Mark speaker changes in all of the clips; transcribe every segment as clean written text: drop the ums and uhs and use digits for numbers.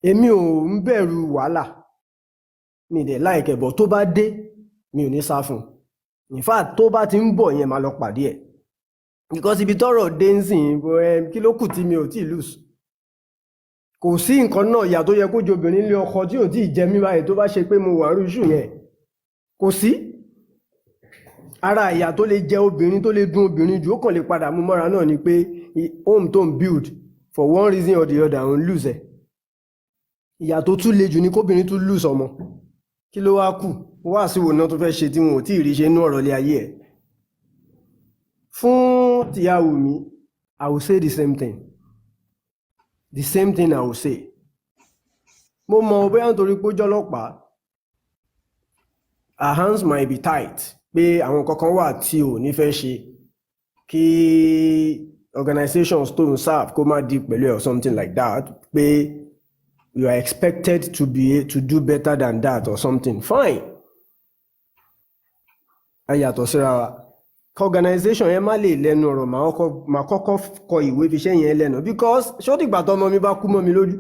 Speaker 1: èmi ò ń bẹ̀rù wàhálà mi dẹ̀ láìkẹ́ bọ̀ tó bá dé mi ò ní sá fún un in fact tó bá ti ń bọ̀ yẹn máa lọ pàdé ẹ̀ because ibi tọ́rọ̀ dé ń sìn kí ló kù tí mi ò tí ì lose kò sí nǹkan náà ìyà tó yẹ kó jẹ obìnrin lé ọkọ tí ò tí ì jẹ mí báyìí tó bá ṣe pé mo wà rúṣù yẹn kò sí ara ìyà tó lè jẹ obìnrin tó lè dùn obìnrin jù ó kàn lè padà mú mọ́ra náà ni pé home tó ń build for one reason or the other òun lose ẹ̀ ìyà tó tún le jù ní kóbìnrin tún lose ọmọ kí ló wá kù wá sí wo náà tó fẹ́ ṣe tí wọn ò tí ì rí ṣe inú ọ̀rọ̀ lé ayé ẹ̀ fún tìyàwó mi I will say the same thing I will say mo mọ bóyá nítorí pé ó jọlọ́pàá her hands might be tight pé àwọn kankan wà tí ò ní fẹ́ ṣe kí organizations tó ń serve kó má di pẹ̀lú ẹ̀ or something like that pé you are expected to do better than that or something fine ayàtọ̀ síra wa kí organization yẹn má lè lẹ́nu ọ̀rọ̀ màá kọ́kọ́ kọ ìwé fi ṣẹ́ yẹn lẹ́nu because ṣó dìgbà tó ọmọ mi bá kú mọ́ mi lójú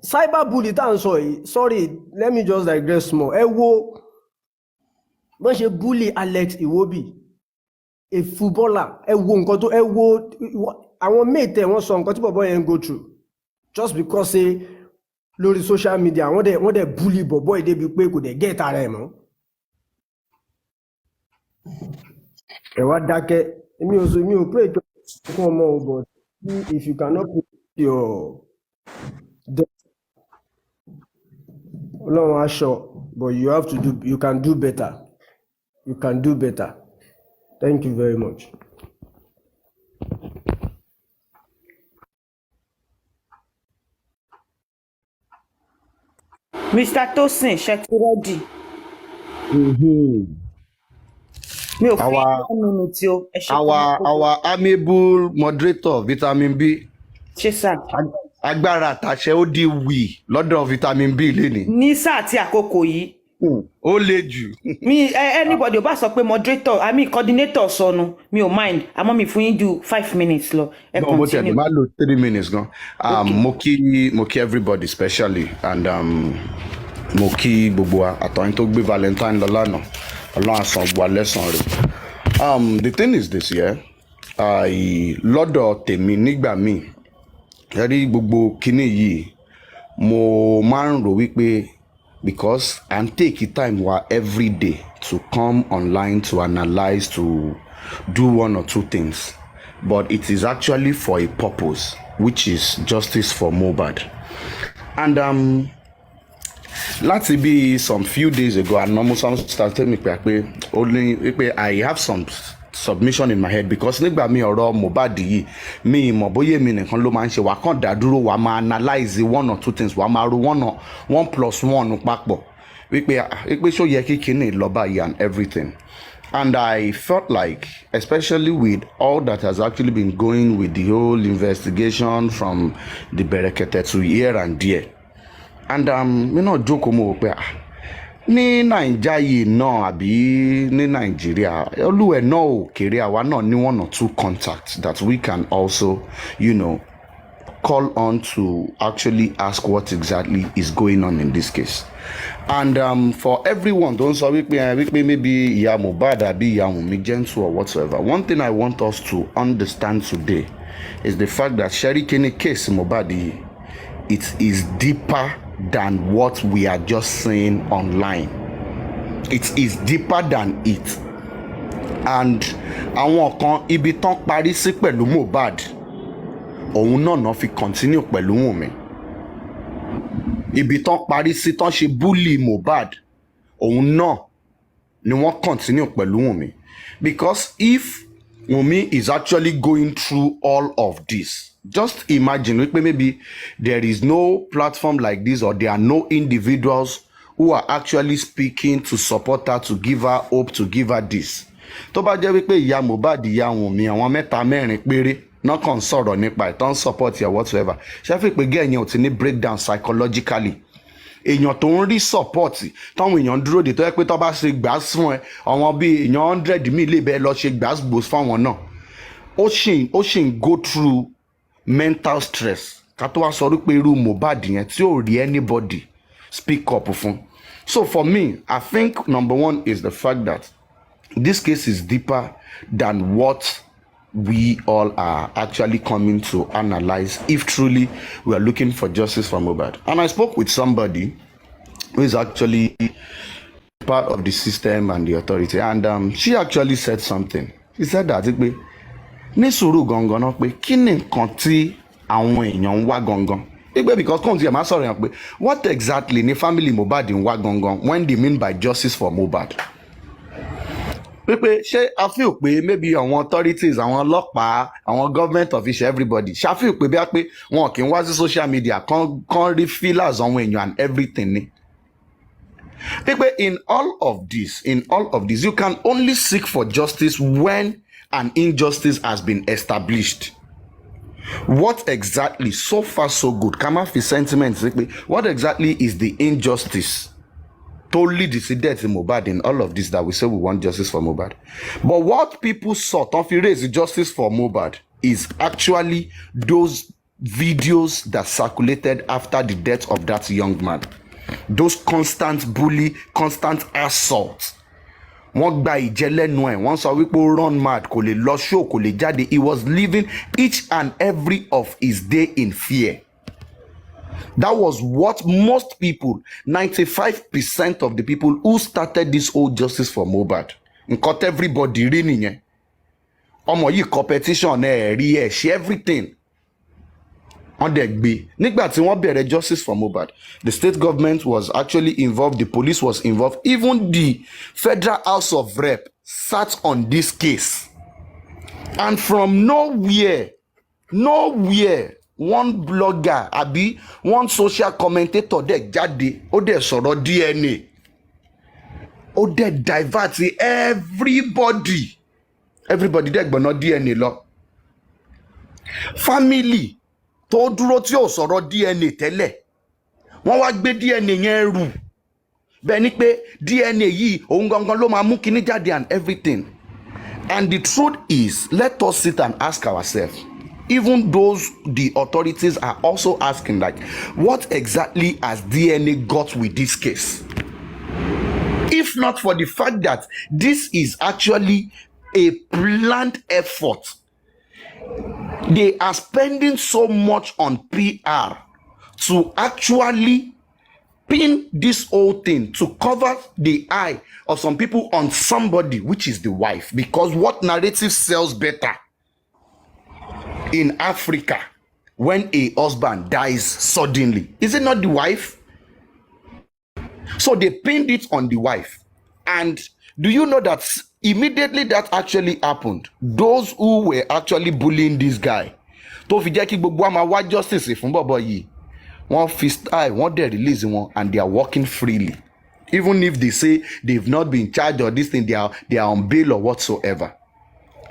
Speaker 1: cyberbully tá à ń sọ yìí sorry let me just digress small ẹ wo bọ́n ṣe bully Alex Iwobi a footballer ẹ wo nǹkan tó ẹ wo àwọn mate wọ́n sọ nǹkan tí bọ̀bọ̀ yẹn ń go through just because say lórí social media wọ́n dẹ̀ bully bọ̀bọ̀ yìí débi pé kò dẹ̀ get ara ẹ̀ mọ́ ẹ wá dákẹ́ èmi ò pray to fún ọmọ o but if you cannot put your death Ọlọ́run aṣọ but you can do better. You can do better. Thank you very much.
Speaker 2: Mr. Tosin, ṣé ti ready? Mi ò fi 1 minute o.
Speaker 3: Our amiable moderator Vitamin B.
Speaker 2: Ṣé sà?
Speaker 3: Agbára àtàṣe ó di wì lọ́dọ̀ Vitamin B lénìí.
Speaker 2: Ní sáà tí àkókò yìí.
Speaker 3: Ó le jù.
Speaker 2: Anybody ò bá sọ pé moderator coordinator sọnù mi ò mind àmọ́ mi fún yín ju 5 minutes lọ.
Speaker 3: Ẹ continue. Mo tẹ̀lé máa lo 3 minutes gan. Mo kí everybody specially and mo kí gbogbo wa àtọ̀yìn tó gbé Valentine lọ lánàá Ọlọ́run á san gbogbo lẹ́san rẹ̀. The thing is this year lọ́dọ̀ tèmi nígbà míì ẹ rí gbogbo kinní yìí mo máa ń rò wípé because I take time every day to come online to analyze, to do one or two things. But it is actually for a purpose, which is justice for Mohbad. And láti bí some few days ago, I know some started me pé I have some submission in my head because nígbà mi ọ̀rọ̀ Mohbad yìí mi mọ̀ bóyá mi nìkan ló máa ń ṣe wà kàn dá dúró wà máa analyze one or two things wà máa ro 1+1 papọ̀ wípé ṣó yẹ kí kíní lọ báyìí and everything. And I felt like, especially with all that has actually been going with the whole investigation from the Berekete to here and there, and jókòó mo pé ní Naija yìí náà àbí ní Nigeria olúwẹ̀ náà ò kéré àwa náà ní 1 or 2 contacts that we can also call on to actually ask what exactly is going on in this case. And for everyone don't sọ wípé maybe ìyá Mohbad àbí ìyá Wunmi gentle or whatsoever, one thing I want us to understand today is the fact that Sherry Kenny case Mohbad, it is deeper than what we are just saying online. It is deeper than it. And àwọn kan ibi tán parí sí pẹ̀lú Mohbad òun náà fi continue pẹ̀lú Wunmi. Ibi tán parí sí tán ṣe bully Mohbad òun náà ni wọ́n continue pẹ̀lú Wunmi. Because if Wunmi is actually going through all of this, just imagine maybe there is no platform like this or there are no individuals who are actually speaking to support her, to give her hope, to give her this. Tó bá jẹ́ wípé ìyá Mohbad ìyá Wunmi àwọn mẹ́ta mẹ́rin péré náà kàn sọ̀rọ̀ nípa ìtàn support her whatsoever. Ṣé fi pé gẹ́ẹ̀yẹn ò ti ní breakdown psychologically. Èèyàn tó ń rí support táwọn èèyàn dúró de tó yẹ pé tó bá ṣe gbàs fún ẹ àwọn bíi èèyàn 100 mi lè bẹ́ẹ̀ lọ ṣe gbàs gbòs fáwọn náà. Ó ṣì ń go through mental stress ká tó wá sọ wípé irú Mohbad yẹn tí ò rí anybody speak up fún. So for me, I think number one is the fact that this case is deeper than what we all are actually coming to analyze if truly we are looking for justice for Mohbad. And I spoke with somebody who is actually part of the system and the authority, and she actually said something. She said that ní sùúrù gangan náà pé kí ni nǹkan tí àwọn èèyàn ń wá gangan. Because kóhun ti ẹ̀ máa sọ̀rọ̀ yẹn pé what exactly ni family Mohbad ń wá gangan when they mean by justice for Mohbad. Pé ṣé a feel pé maybe àwọn authorities, àwọn ọlọ́pàá, àwọn government official, everybody ṣá feel pé bí a pé wọn kì í wá sí social media kan rí feelers àwọn èèyàn and everything ni. Pé in all of this, you can only seek for justice when an injustice has been established. What exactly, so far so good, come off the sentiments, what exactly is the injustice to lead the death in Mohbad in all of this that we say we want justice for Mohbad? But what people sought of raise the justice for Mohbad is actually those videos that circulated after the death of that young man. Those constant bully, constant assault. Wọ́n gba ìjẹ́ lẹ́nu ẹ̀, wọ́n sọ wípé ó run mad, kò lè lọ show, kò lè jáde. He was living each and every of his day in fear. That was what most people, 95% of the people who started this whole justice for Mohbad, nǹkan everybody rí nìyẹn. Ọmọ yìí competition ẹ̀ rí ẹ̀ ṣe everything. On the gbé nígbà tí wọ́n bẹ̀rẹ̀ justice for Mohbad, the state government was actually involved, the police was involved, even the Federal House of Rep sat on this case, and from nowhere, one blogger àbí one social commentator dẹ̀ jáde ó dẹ̀ sọ̀rọ̀ DNA ó dẹ̀ divert everybody dẹ̀ gbọ̀nà DNA lọ. Family tó dúró tí ò sọ̀rọ̀ DNA tẹ́lẹ̀ wọ́n wá gbé DNA yẹn rù bẹ́ẹ̀ ni pé DNA yìí òun gangan ló máa mú kíní jáde and everything. And the truth is, let us sit and ask ourselves, even those the authorities are also asking, like, what exactly has DNA got with this case? If not for the fact that this is actually a planned effort. They are spending so much on PR to actually pin this whole thing to cover the eye of some people on somebody, which is the wife. Because what narrative sells better in Africa when a husband dies suddenly? Is it not the wife? So they pinned it on the wife. And do you know that immediately that actually happened, those who were actually bullying this guy, tó fi jẹ́ kí gbogbo àmà wá justice fún bọ̀bọ̀ yìí, wọ́n fi style, wọ́n dẹ̀ release wọn, and they are working freely. Even if they say they've not been charged or this thing, they are on bail or whatsoever.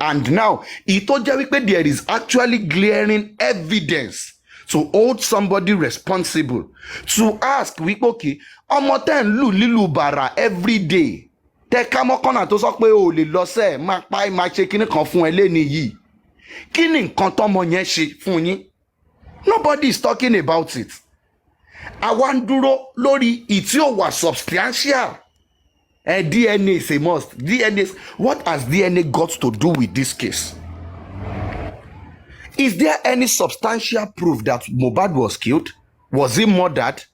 Speaker 3: And now, ito jẹ́ wípé there is actually glaring evidence to hold somebody responsible, to ask wípé okay, ọmọ tẹ́ ń lù lílù bàrà every day, tẹ́ ká mọ́kànnà tó sọ pé o lè lọ sẹ́ẹ̀ máa pa ẹ̀ máa ṣe kíní kan fún ẹ lẹ́ni yìí. Kí ni nǹkan tọ́mọ yẹn ṣe fún yín? Nobody is talking about it. Àwa ń dúró lórí ìtí ò wà substantial. DNA is a must. What has DNA got to do with this case? Is there any substantial proof that Mohbad was killed? Was he murdered?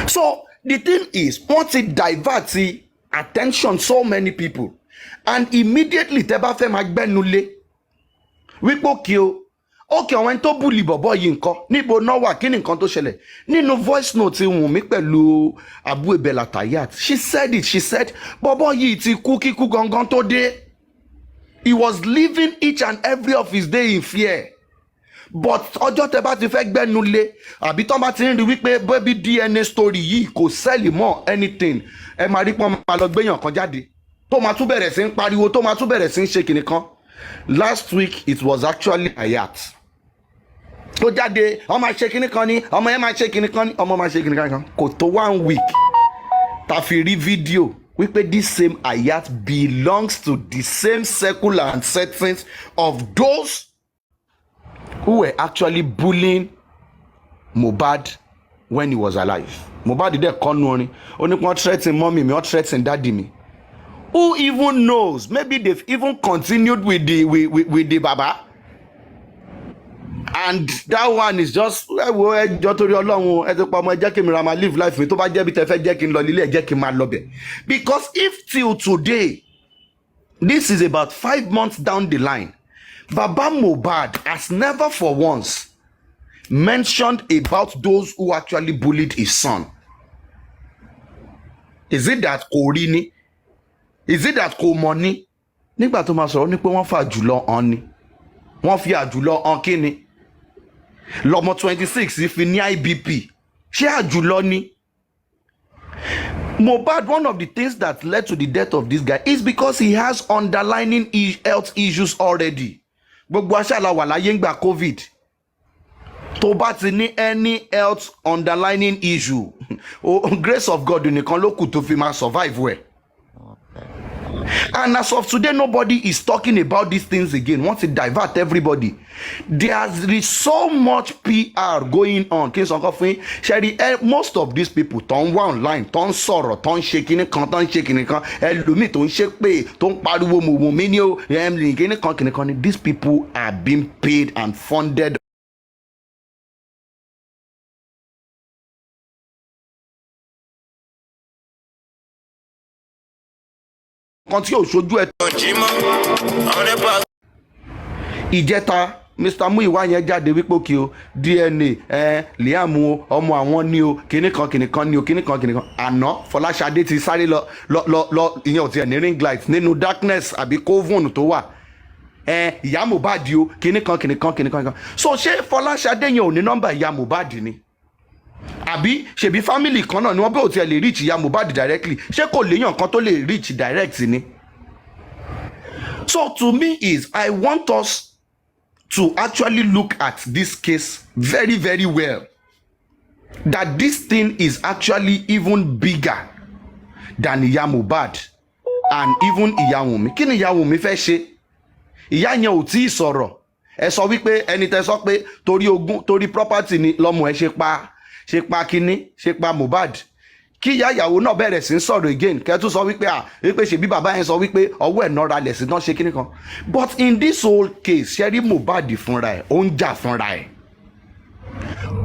Speaker 3: So the thing is, once it diverts the attention so many people, and immediately tẹ́ bá fẹ́ máa gbẹ́nulé wípé okay àwọn tó bully bọ̀bọ̀ yìí nǹkan níbo náà wà, kí ni nǹkan tó ṣẹlẹ̀? Nínú voice note Wùnmí pẹ̀lú Abu Ebela Tayat, she said bọ̀bọ̀ yìí ti kú kíkú gangan tó dé. He was living each and every of his day in fear. But ọjọ́ tẹ́ bá ti fẹ́ gbẹ́nulé àbí tọ́ bá ti ń rí wípé baby DNA story yìí kò sẹ́ẹ̀lì mọ́ anything, ẹ máa rí pọ́n máa lọ gbéyàn kan jáde tó máa tún bẹ̀rẹ̀ sí ń pariwo, tó máa tún bẹ̀rẹ̀ sí ń ṣe kìnì kan. Last week it was actually Hayat tó jáde, ọmọ máa ṣe kìnì kan ní, ọmọ yẹn máa ṣe kìnì kan ní, ọmọ máa ṣe kìnì kan. Kò tó 1 week ta fi rí fídíò wípé this same Hayat belongs to the same circle and settings of those who were actually bullying Mohbad when he was alive. Mohbad did corner only one threatening mommy me or threatening daddy me. Who even knows? Maybe they've even continued with the Baba. And that one is just live life because if till today, this is about 5 months down the line, Baba Mohbad has never for once mentioned about those who actually bullied his son. Is it that Korini? Is it that Komoni? Nígbà tó máa sọ̀rọ̀ ní pé wọ́n fà jùlọ hàn ni. Wọ́n fi àjùlọ hàn kí ni? Lọ́mọ 26 fi ní IBP. Ṣé àjùlọ ni? Mohbad, one of the things that led to the death of this guy is because he has underlying health issues already. Gbogbo aṣáàlà wà láyé ńgbà COVID. Tó bá ti ní any health underlying issue, grace of God nìkan ló kù tó fi máa survive well. And as of today, nobody is talking about these things again. Want to divert everybody. There is so much PR going on. Most of these people turn online, turn sorrow, turn shaking, these people are being paid and funded. Ìjẹta Mr. Muiwa yẹn jáde wípé kí o DNA Liam o ọmọ àwọn ni o kìnìkan ni o kìnìkan àná Fọláṣadé ti sáré lọ ìyẹn ò tiẹ̀ ní ring light nínú darkness àbí coven tó wà ìyá Mohbad o kìnìkan so ṣé Fọláṣadé yẹn ò ní nọ́mbà ìyá Mohbad ni àbí ṣebí family kan náà ni wọ́n bẹ́ẹ̀ ò tiẹ̀ lè reach ìyá Mohbad directly ṣé kò léèyàn kan tó lè reach direct ni. So to me is I want us to actually look at this case very, very well. That this thing is actually even bigger than Ìyá Mohbad and even Ìyá Wunmi. Kí ni Ìyá Wunmi fẹ́ ṣe? Ìyá yẹn ò tí ì sọ̀rọ̀. Ẹ sọ wípé ẹni tẹ́ sọ pé torí ogún torí property ni lọ́mọ ẹ ṣe pa kíní ṣe pa Mohbad. Kí ìyá ìyàwó náà bẹ̀rẹ̀ sí ń sọ̀rọ̀ again kẹ́tù sọ wípé wípé ṣèbí bàbá yẹn sọ wípé ọwọ́ ẹ̀ nọ́ra lẹ̀ sí náà ṣe kíní kan. But in this whole case ṣẹ́rí Mohbad fúnra ẹ̀ ó ń jà fúnra ẹ̀.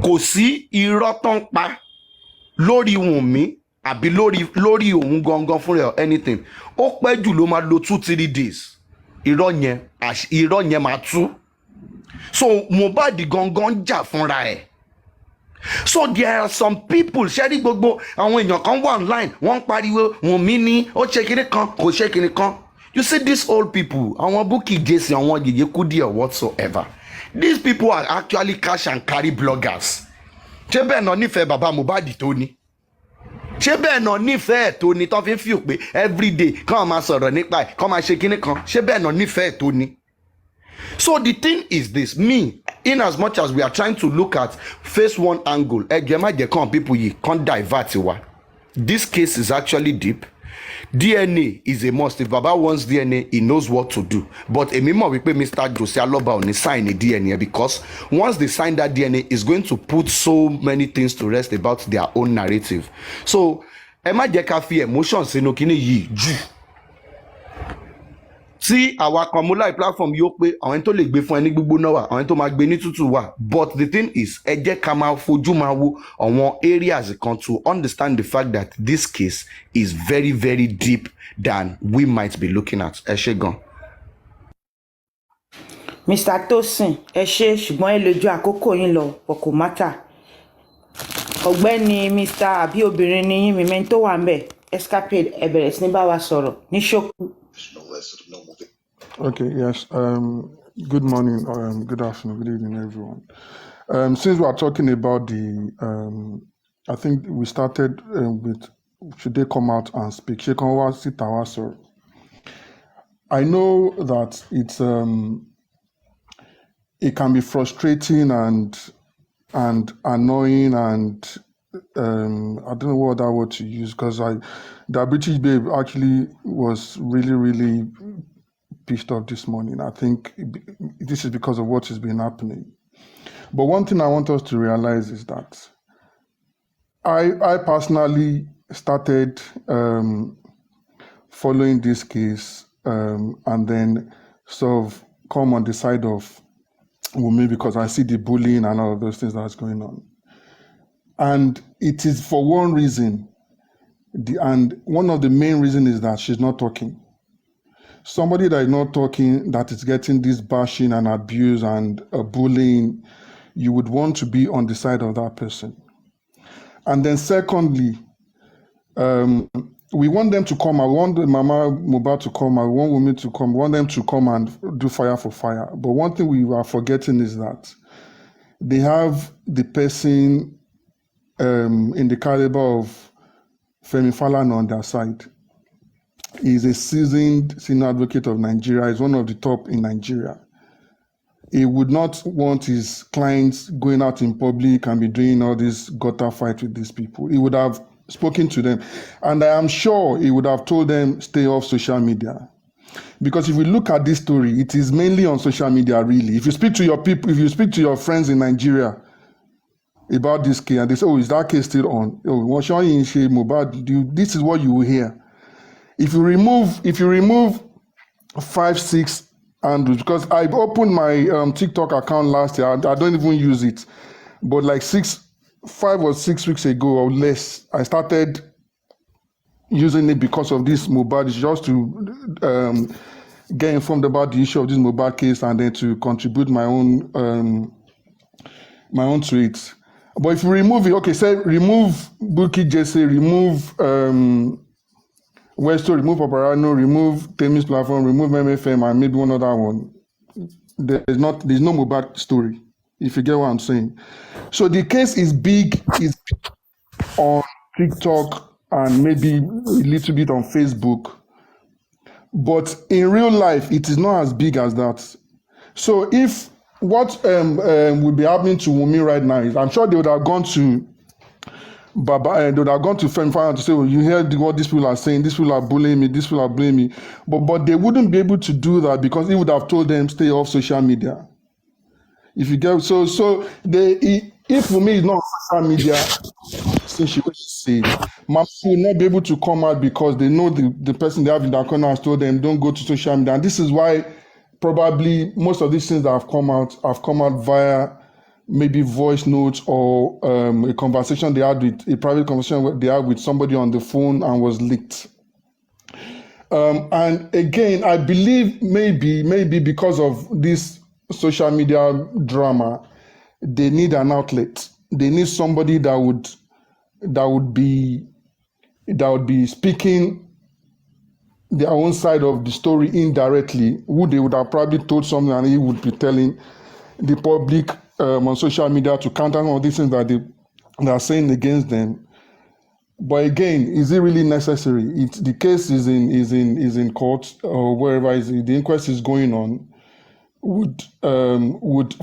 Speaker 3: Kò sí irọ́ tó ń pa lórí Wùnmí àbí lórí òun gangan fúnra ẹ̀ anything. Ó pẹ́ jù ló máa lo 2-3 days. Irọ́ yẹn máa tú. So Mohbad gangan ń jà fúnra ẹ̀. So there are some people ṣẹ́rí gbogbo àwọn èèyàn kan wà online wọ́n ń pariwo Wùnmí ní ó ṣe kinní kan kò ṣe kinní kan. You see these old people àwọn Bukky Jesse àwọn Yèyé Kudi or whatsoever, these people are actually cash and carry bloggers. Ṣé bẹ́ẹ̀ náà nífẹ̀ẹ́ bàbá Mohbad tó ní? Ṣé bẹ́ẹ̀ náà nífẹ̀ẹ́ tó ní tó fi ń fi pé everyday kàn máa sọ̀rọ̀ nípa ẹ̀ kàn máa ṣe kinní kan? Ṣé bẹ́ẹ̀ náà nífẹ̀ẹ́ tó ní? So the thing is this, me, in as much as we are trying to look at face one angle, people can't divert wa. This case is actually deep. DNA is a must. If Baba wants DNA, he knows what to do. But èmi mọ̀ wípé Mr. Jose Aloba ò ní sign a DNA because once they sign that DNA, it's going to put so many things to rest about their own narrative. So ẹ má jẹ́ ká fi emotion sínú kíní yìí jù. Tí àwa kan mú láì platform yóò pé àwọn ẹni tó lè gbé fún ẹni gbígbóná wà àwọn ẹni tó máa gbé ní tútù wà, but the thing is ẹ jẹ́ ká máa fojú máa wo àwọn areas kan to understand the fact that this case is very, very deep than we might be looking at. Ẹ ṣé gan.
Speaker 2: Mr. Tosin ẹ ṣé ṣùgbọ́n ẹ lè ju àkókò yín lọ kò mátà. Ọ̀gbẹ́ni Mr. àbí obìnrin ni yín mímẹ́ tó wà ń bẹ̀ escapade ẹ bẹ̀rẹ̀ sí ní bá wa sọ̀rọ̀ ní ṣókí.
Speaker 4: Okay, yes. Good morning, good afternoon, good evening, everyone. Since we are talking about I think we started with should they come out and speak? I know that it can be frustrating and annoying and I don't know what other word to use because the British babe actually was really, really pissed off this morning. I think this is because of what has been happening. But one thing I want us to realize is that I personally started following this case and then sort of come on the side of Wunmi because I see the bullying and all of those things that's going on. And it is for one reason, and one of the main reasons is that she's not talking. Somebody that is not talking, that is getting this bashing and abuse and bullying, you would want to be on the side of that person. And then secondly, we want them to come. I want Mama Mohbad to come. I want Wunmi to come. I want them to come and do fire for fire. But one thing we are forgetting is that they have the person in the caliber of Femi Falana on their side. He's a seasoned senior advocate of Nigeria. He's one of the top in Nigeria. He would not want his clients going out in public and be doing all this gutter fight with these people. He would have spoken to them. And I am sure he would have told them, stay off social media. Because if we look at this story, it is mainly on social media, really. If you speak to your people, if you speak to your friends in Nigeria about this case, and they say, oh, is that case still on? Oh, Mohbad, this is what you will hear. If you remove 5, 6 handles, because I opened my TikTok account last year, I don't even use it, but like 5 or 6 weeks ago or less, I started using it because of this Mohbad. It's just to get informed about the issue of this Mohbad case and then to contribute my own tweets. But if you remove it, okay, say remove Bukky Jesse, remove Westo, remove Paparano, remove Temi's platform, remove MFM, and maybe one other one. There's no Mohbad story, if you get what I'm saying. So the case is big on TikTok and maybe a little bit on Facebook. But in real life, it is not as big as that. So if what would be happening to Wunmi right now is, I'm sure they would have gone to Baba, they would have gone to Femi Falana to say, well, you hear what these people are saying, these people are bullying me, these people are blaming me. But they wouldn't be able to do that because he would have told them stay off social media. If you get so if Wunmi is not on social media, since she said, Mama will not be able to come out because they know the person they have in their corner has told them don't go to social media. And this is why probably most of these things that have come out via maybe voice notes or a conversation they had with a private conversation they had with somebody on the phone and was leaked. And again, I believe maybe because of this social media drama, they need an outlet. They need somebody that would be speaking their own side of the story indirectly, who they would have probably told something and he would be telling the public on social media to counter all these things that they are saying against them. But again, is it really necessary? The case is in court or wherever the inquest is going on. Would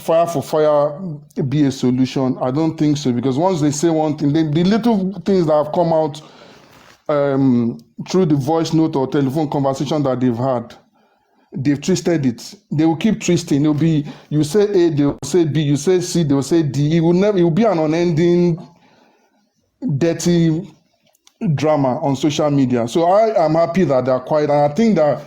Speaker 4: fire for fire be a solution? I don't think so, because once they say one thing, the little things that have come out through the voice note or telephone conversation that they've had, they've twisted it. They will keep twisting. It'll be, you say A, they will say B, you say C, they will say D. It will be an unending dirty drama on social media. So I am happy that they're quiet, and I think that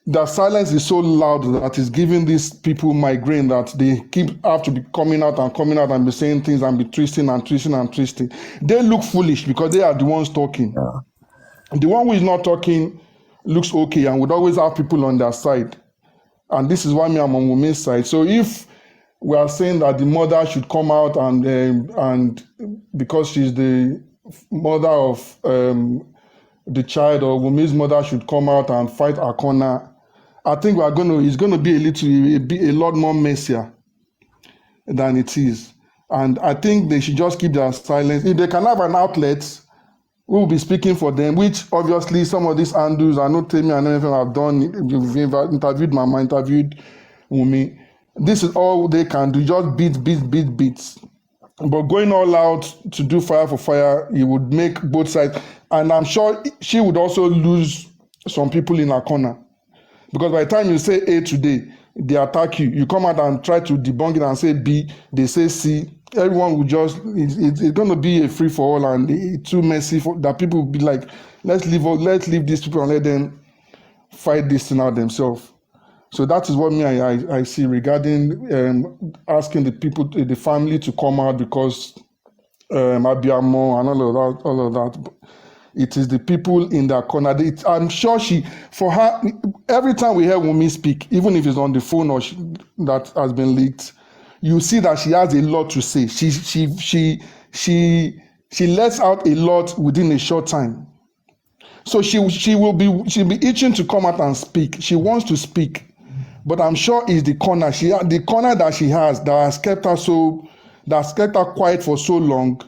Speaker 4: the silence is so loud that it's giving these people migraine that they have to be coming out and be saying things and be twisting and twisting and twisting. They look foolish because they are the ones talking. Yeah. The one who is not talking looks okay and would always have people on their side. And this is why I'm on Wunmi's side. So if we are saying that the mother should come out and because she's the mother of the child, or Wunmi's mother should come out and fight her corner, I think it's going to be a lot more messier than it is. And I think they should just keep their silence. If they can have an outlet who will be speaking for them, which obviously some of these handles, I know Temi and everything have done, you've interviewed Mama, interviewed Wunmi. This is all they can do, just beats. But going all out to do fire for fire, it would make both sides. And I'm sure she would also lose some people in her corner. Because by the time you say A today, they attack you. You come out and try to debunk it and say B, they say C. Everyone will just, it's going to be a free for all, and it's too messy that people will be like, let's leave these people and let them fight this thing out themselves. So that is what I see regarding asking the people, the family to come out because Abiamo and all of that. It is the people in that corner. I'm sure for her, every time we hear Wunmi speak, even if it's on the phone or that has been leaked, you see that she has a lot to say. She lets out a lot within a short time. So she'll be itching to come out and speak. She wants to speak, but I'm sure it's the corner that she has that has kept her quiet for so long.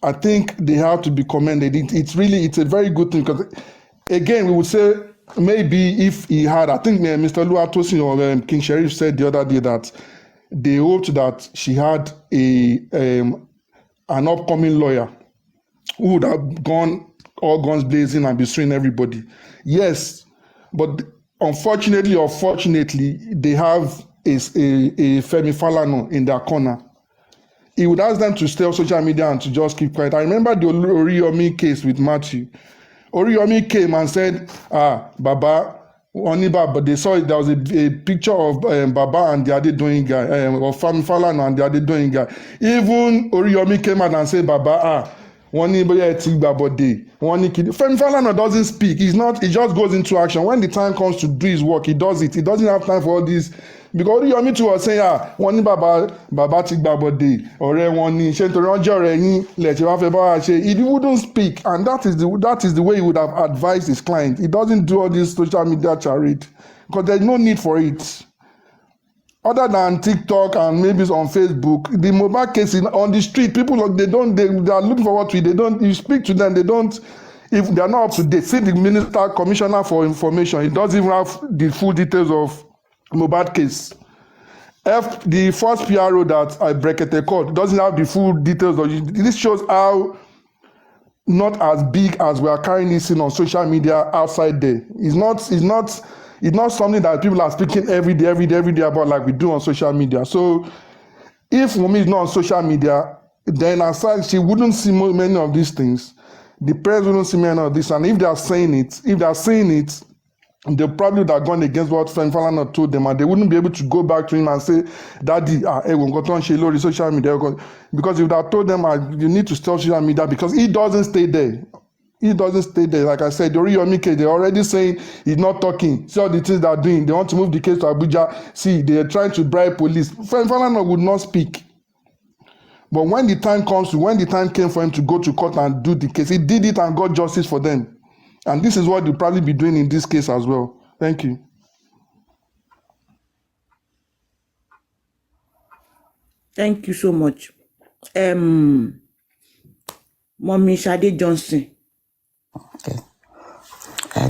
Speaker 4: I think they have to be commended. It's a very good thing because, again, we would say maybe if he had, I think Mr. Luatosin or King Sheriff said the other day that they hoped that she had an upcoming lawyer who would have gone all guns blazing and be suing everybody. Yes, but unfortunately or fortunately, they have a Femi Falana in their corner. He would ask them to stay on social media and to just keep quiet. I remember the Oriyomi case with Matthew. Oriyomi came and said, Baba, but they saw there was a picture of Baba and the Adedoyin guy, or Femi Falana and the Adedoyin guy. Even Oriyomi came out and said, Baba, Femi Falana doesn't speak. He just goes into action. When the time comes to do his work, he does it. He doesn't have time for all this. Because Oriyomi too was saying, wọ́n ní bàbá ti gbàbọ̀dé, ọ̀rẹ́ wọn ni, ṣé nítorí wọ́n jẹ́ ọ̀rẹ́ yín lẹ́tí wá fẹ́ bá wa ṣe. He wouldn't speak, and that is the way he would have advised his client. He doesn't do all this social media charade because there's no need for it. Other than TikTok and maybe on Facebook, the Mohbad case on the street, people they are looking for what to eat. You speak to them, if they are not up to date. See the minister commissioner for information, he doesn't even have the full details of Mohbad case. The first PRO that I bracketed called doesn't have the full details of it. This shows how not as big as we are carrying this in on social media outside there. It's not something that people are speaking every day about like we do on social media. So if Wunmi is not on social media, then aside she wouldn't see many of these things. The press wouldn't see many of this, and if they are saying it, they probably would have gone against what Femi Falana told them, and they wouldn't be able to go back to him and say, Daddy, we've got on Shelo social media. Because if they had told them, you need to stop social media, because he doesn't stay there. He doesn't stay there. Like I said, the Oriyomi case, they're already saying he's not talking. See all the things they're doing. They want to move the case to Abuja. See, they're trying to bribe police. Femi Falana would not speak. But when the time came for him to go to court and do the case, he did it and got justice for them. And this is what they'll probably be doing in this case as well. Thank you.
Speaker 2: Thank you so much. Mommy Shade Johnson.
Speaker 5: Okay.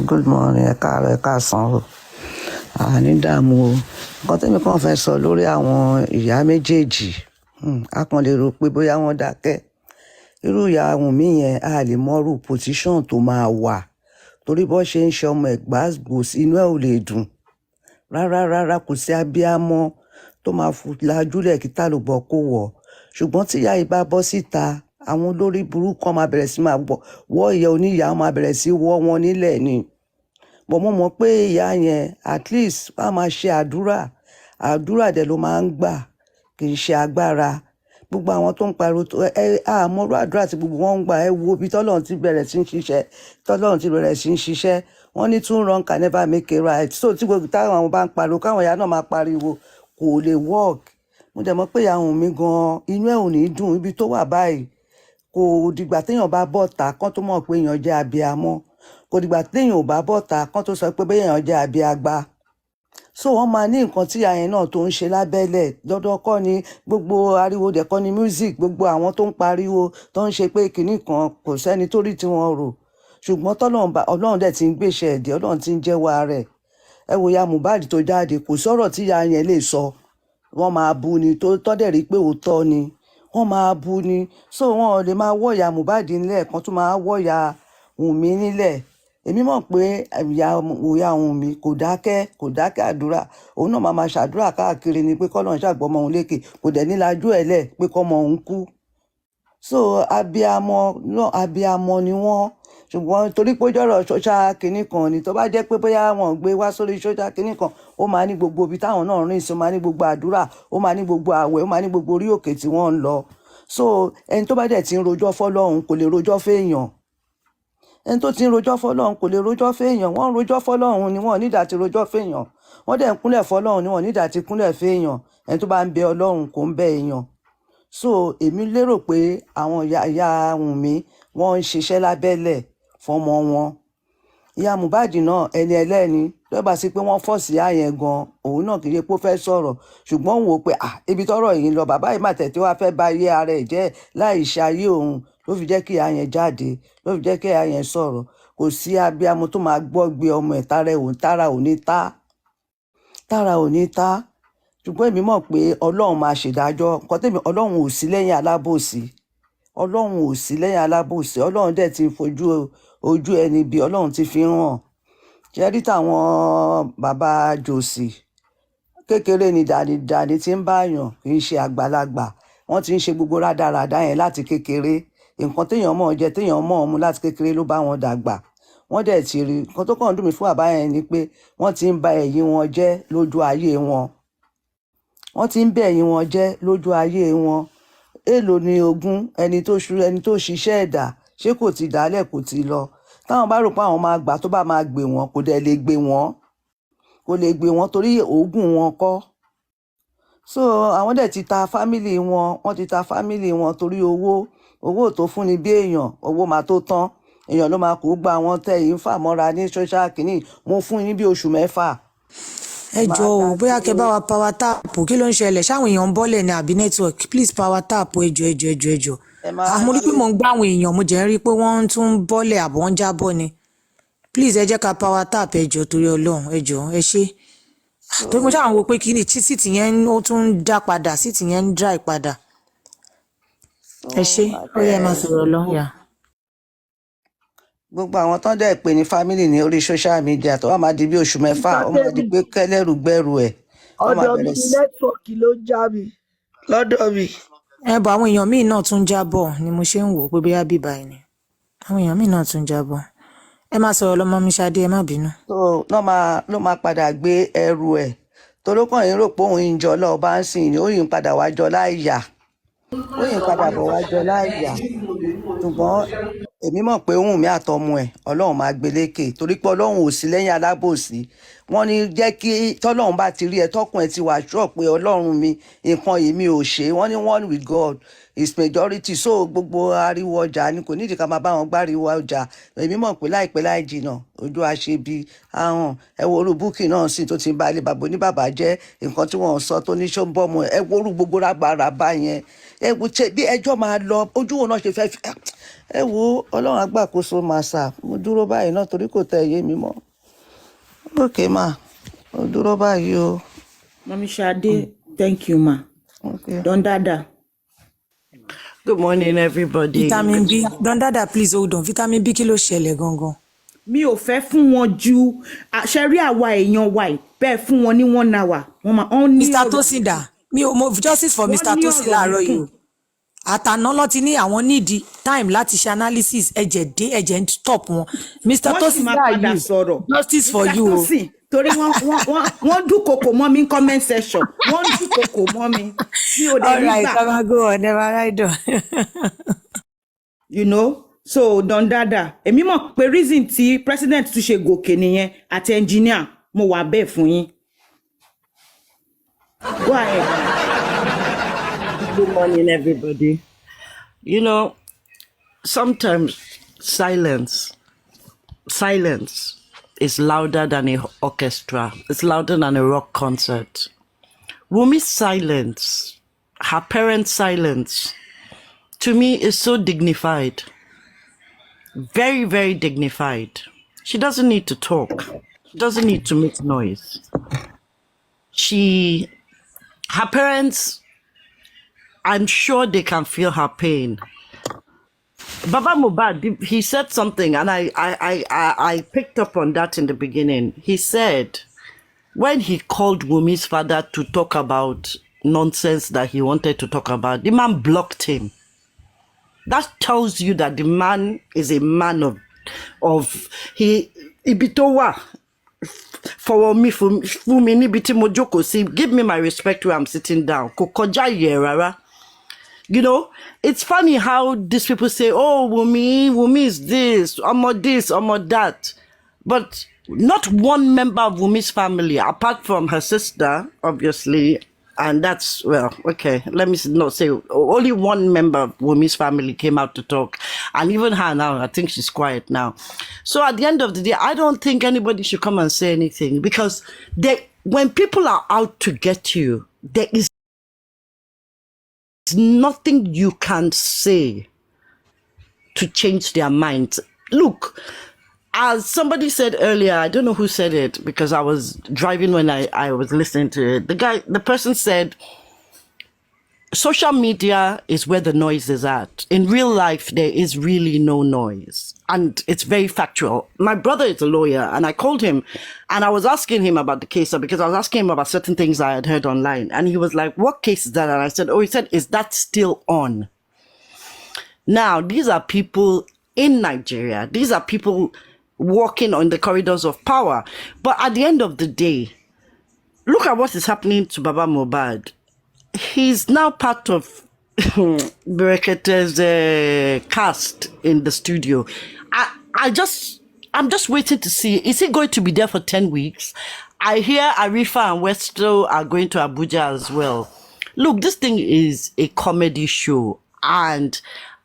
Speaker 5: Good morning, ẹ káàsán o. Ní dààmú o. Nǹkan tẹ́mi kàn fẹ́ sọ lórí àwọn ìyá méjèèjì. A kàn lè rò pé bóyá wọ́n dákẹ́. Irú ìyá Wunmi yẹn a lè mọrú position tó máa wà. Torí bó ṣe ń ṣe ọmọ ẹ̀gbáàgbòs inú ẹ̀ ò lè dùn. Rárá kò sí abíámọ́ tó máa lajúlẹ̀ kí tálùbọ̀ kó wọ̀. Ṣùgbọ́n tí ìyá yìí bá bọ́ síta, àwọn olórí burúkú kan máa bẹ̀rẹ̀ sí máa wọ́ ìyá oníyàá máa bẹ̀rẹ̀ sí wọ́ wọn nílẹ̀ ni. Bọ̀ mo mọ̀ pé ìyá yẹn at least wá máa ṣe àdúrà dẹ̀ ló máa ń gbà kì í ṣe agbára. Gbogbo àwọn tó ń pariwo àmọ́rú àdúrà tí gbogbo wọn ń gbà wo bí tọ́lọ́run ti bẹ̀rẹ̀ sí ń ṣiṣẹ́. Wọ́n ní two wrong can never make a right. So tí gbogbo táwọn àwọn bá ń pariwo káwọn ìyá náà máa pariwo kò lè work. Mo dẹ̀ mọ̀ pé ìyá Wunmi gan inú ẹ̀ ò ní dùn ibi tó wà báyìí. Kò dìgbà téèyàn bá bọ́ta kán tó mọ̀ pé èèyàn jẹ́ abiyamọ. Kò dìgbà téèyàn ò bá bọ́ta kán tó sọ pé èèyàn jẹ́ abiagba. So wọ́n máa ní nǹkan tí àyẹn náà tó ń ṣe lábẹ́lẹ̀ lọ́dọ̀ kọ́ ni gbogbo ariwo dẹ̀ kọ́ ni music gbogbo àwọn tó ń pariwo tó ń ṣe pé kinní kan kò sẹ́ni tó rí tí wọ́n rò. Ṣùgbọ́n Ọlọ́run dẹ̀ ti ń gbèsè ẹ̀dẹ̀ Ọlọ́run ti ń jẹ́wọ́ ara ẹ̀. Ẹ wo ya Mohbad tó jáde kò sọ̀rọ̀ tí ìyá yẹn lè sọ. Wọ́n máa bú ni tó tọ́dẹ̀ rí pé òótọ́ ni. Wọ́n máa bú ni. So wọn ò lè máa wọ́ ìyá Mohbad nílẹ̀ kan tó máa wọ́ ìyá Wunmi nílẹ̀. èmi mọ̀ pé ìyá ohun mi kò dákẹ́ àdúrà, òun náà máa ṣàdúrà káàkiri ni pé kọ́lọ́run ṣàgbọ́mọ òun lékè, kò dẹ̀ ní lajú ẹ̀ lẹ̀ pé kọ́mọ òun kú. So abiyamọ ni wọ́n, ṣùgbọ́n torí pé jọ̀rọ̀ ṣọ́ṣà kínní kan ni, tó bá jẹ́ pé bóyá wọ́n gbé wá sórí ṣọ́ṣà kínní kan, ó máa ní gbogbo ibi táwọn náà rìn sí, ó máa ní gbogbo àdúrà, ó máa ní gbogbo àwẹ̀, ó máa ní gbogbo orí òkè tí wọ́n ń lọ. So ẹni tó bá dẹ̀ ti ń rojọ́ fọ́lọ́run kò lè rojọ́ fẹ́yàn, ẹni tó ti ń rojọ́ fọ́lọ́run kò lè rojọ́ fẹ́yàn. Wọ́n ń rojọ́ fọ́lọ́run ni wọ́n nídà ti rojọ́ fẹ́yàn, wọ́n dẹ̀ ń kúnlẹ̀ fọ́lọ́run ni wọ́n nídà ti kúnlẹ̀ fẹ́yàn. Ẹni tó bá ń bẹ Ọlọ́run kò ń bẹ èèyàn. So èmi lérò pé àwọn ìyá Wùnmí wọ́n ń ṣiṣẹ́ lábẹ́lẹ̀ fọmọ wọn. Ìyá Mohbad náà ẹni ẹlẹ́ni lọ́ba sí pé wọ́n fọ́ọ̀sì àyẹn gan, òun náà kì í ṣe pé ó fẹ́ sọ̀rọ̀, ṣùgbọ́n òun wò pé ibi tọ́rọ̀ yìí ń lọ, bàbá yìí mà tẹ̀ tí wàá fẹ́ ba ayé ara ẹ̀ jẹ́ láì ṣe ayé òun, ló fi jẹ́ kí ìyá yẹn jáde, ló fi jẹ́ kí ìyá yẹn sọ̀rọ̀. Kò sí abiyamọ tó máa gbọ́ gbé ọmọ ẹ̀ tára ò ní tá. Ṣùgbọ́n èmi mọ̀ pé Ọlọ́run máa ṣèdájọ́. Nǹkan tèmi, Ọlọ́run ò sí lẹ́yìn alábòsí, Ọlọ́run ò sí lẹ́yìn alábòsí. Ọlọ́run dẹ̀ ti fojú ojú ẹni bí Ọlọ́run ti fi hàn. Jẹ́rí táwọn bàbá Jòsì kékeré ni dàní tí ń báyàn, kì í ṣe àgbàlagbà. Wọ́n ti ń ṣe gbogbo rádaràdá yẹn láti kékeré. Nǹkan téèyàn mọ̀ jẹ, téèyàn mọ̀ mu láti kékeré ló bá wọn dàgbà. Wọ́n dẹ̀ ti rí. Nǹkan tó kàn dùn mí fún bàbá yẹn ni pé wọ́n ti ń ba ẹ̀yìn wọn jẹ́ lójú ayé wọn. Wọ́n ti ń bẹ̀ ẹ̀yìn wọn jẹ́ lójú ayé wọn. Èèlò ni ogún ẹni tó ṣiṣẹ́ ẹ̀dá, ṣé kò ti dálẹ̀, kò ti lọ. Táwọn bá rò pé àwọn máa gbà, tó bá máa gbé wọn, kò dẹ̀ lè gbé wọn, kò lè gbé wọn torí òógùn wọn kọ́. So àwọn dẹ̀ ti ta fámìlì wọn, wọ́n ti ta fámìlì wọn torí owó tó fúnni bí èèyàn, owó máa tó tán, èèyàn ló máa kó gba àwọn tẹ́ yìí ń fà mọ́ra ní ṣọ́ṣà kìíní. Mo fún yín bí oṣù 6.
Speaker 6: ẹ jọ̀ọ́ o, bóyá kẹ́ bá wa power tap, kí ló ń ṣẹlẹ̀, ṣáwọn èèyàn ń bọ́lẹ̀ ní àbí network, please power tap ẹ jọ̀ọ́. Mo rí pé mò ń gbá àwọn èèyàn, mo jẹ́ ń rí pé wọ́n tún ń bọ́lẹ̀ àbọ̀ wọ́n jábọ́ ni. Please ẹ jẹ́ ká power tap ẹ jọ̀ọ́ torí Ọlọ́run, ẹ jọ̀ọ́ ẹ ṣé. Torí mo ṣáà ń wo pé kí ni síìtì yẹn ó tún ń dá padà, síìtì yẹn ń dry padà. Ẹ ṣé, ó yẹ máa sọ̀rọ̀ lọ.
Speaker 5: Gbogbo àwọn tán dẹ̀ pè ní fámìlì ní orí social media tó wà máa di bí oṣù 6, ó máa di pé kẹ́lẹ́rù gbẹ́rù ẹ̀.
Speaker 1: Ọ̀dọ̀ mi ní nẹ́tíwọ̀kì ló já mi lọ́dọ̀ mi.
Speaker 6: Bọ̀ àwọn èèyàn míì náà tún jábọ̀ ni mo ṣe ń wò pé bóyá bíbá ẹ̀ ni. Àwọn èèyàn míì náà tún jábọ̀. Ẹ má sọ̀rọ̀ lọ́mọ mi Ṣadé, ẹ má bínú.
Speaker 5: So ló máa padà gbé ẹrù ẹ̀. Torókàn yín rò pé òun ìjọ lọ́ọ́ bá ń sìn ní ó yìn padà wá jọ láìyà. Ó yìn padà bọ̀ wá jọ láìyà. Ṣùgbọ́n èmi mọ̀ pé Wùnmí àtọmọ ẹ̀ Ọlọ́run máa gbé lékè torí pé Ọlọ́run ò sí lẹ́yìn alábòsí. Wọ́n ní jẹ́ kí tọ́lọ́run bá ti rí ẹ tọkùn ẹ ti wà ṣọ́ pé Ọlọ́run mi nǹkan yìí mi ò ṣe. Wọ́n ní one with God is majority. So gbogbo ariwo ọjà ni kò nídìí ká máa bá wọn gbáriwo ọjà. Èmi mọ̀ pé láìpẹ́ láì jìnnà ojú àṣebi ahọ́n ẹ wo orú búkì náà sì tó ti ń ba ilé bàbá oníbàbà jẹ́ nǹkan tí wọ́n sọ tó ní ṣó ń bọ́ ọmọ ẹ wo orú gbogbo rábàràbà yẹn. Ẹ wo bí ẹjọ́ máa lọ ojú wo náà ṣe fẹ́ ẹ wo Ọlọ́run agbàkóso máa sà. Mo dúró báyìí náà torí kò tẹ ẹyẹ mi mọ́. Okay ma, mo dúró báyìí o.
Speaker 2: Mami Ṣadé, thank you ma.
Speaker 5: Okay.
Speaker 2: Don Dada.
Speaker 7: Good morning, everybody.
Speaker 6: Vitamin B, Don Dada, please hold on. Vitamin B kí ló ṣẹlẹ̀ gangan?
Speaker 2: Mi ò fẹ́ fún wọn ju àṣẹrí àwa èèyàn wa ẹ̀ bẹ́ẹ̀ fún wọn ní 1 hour. Wọ́n máa ń ní
Speaker 6: Mr. Tosin dà, mi ò mo justice for Mr. Tosin láàárọ̀ yìí o. Àtàná ló ti ní àwọn need time láti ṣe analysis ẹ̀jẹ̀ ń stop wọn. Mr. Tosin
Speaker 2: máa padà sọ̀rọ̀.
Speaker 6: Justice for you o.
Speaker 2: Torí wọ́n dúnkokò mọ́ mi ní comment section. Wọ́n dúnkokò mọ́ mi. Mi ò dé
Speaker 6: All right,
Speaker 2: nígbà.
Speaker 6: come on, go on, never ride on.
Speaker 2: You know, so Don Dada, èmi mọ̀ pé reason tí president tún ṣe gòkè nìyẹn àti engineer mo wà bẹ́ẹ̀ fún yín. Go ahead.
Speaker 7: Good morning, everybody. You know, sometimes silence is louder than an orchestra. It's louder than a rock concert. Wumi's silence, her parents' silence, to me is so dignified. Very, very dignified. She doesn't need to talk. She doesn't need to make noise. Her parents, I'm sure they can feel her pain. Baba Mohbad, he said something, and I picked up on that in the beginning. He said when he called Wumi's father to talk about nonsense that he wanted to talk about, the man blocked him. That tells you that the man is a man of he ibitowa for me for me níbi tí mo jókòó sí, give me my respect where I'm sitting down. Kò kọjá yẹ rárá. You know, it's funny how these people say, oh, Wumi is this, Omo that. But not one member of Wumi's family, apart from her sister, obviously, and that's, well, okay, let me not say, only one member of Wumi's family came out to talk. And even her now, I think she's quiet now. So at the end of the day, I don't think anybody should come and say anything, because when people are out to get you, there is nothing you can say to change their minds. Look, as somebody said earlier, I don't know who said it because I was driving when I was listening to it. The person said, social media is where the noise is at. In real life, there is really no noise. And it's very factual. My brother is a lawyer, and I called him and I was asking him about the case because I was asking him about certain things I had heard online. And he was like, what case is that? And I said, he said, is that still on? Now, these are people in Nigeria. These are people walking on the corridors of power. But at the end of the day, look at what is happening to Baba Mohbad. He's now part of Berekete's cast in the studio. I'm just waiting to see, is he going to be there for 10 weeks? I hear Arifa and Westo are going to Abuja as well. Look, this thing is a comedy show, and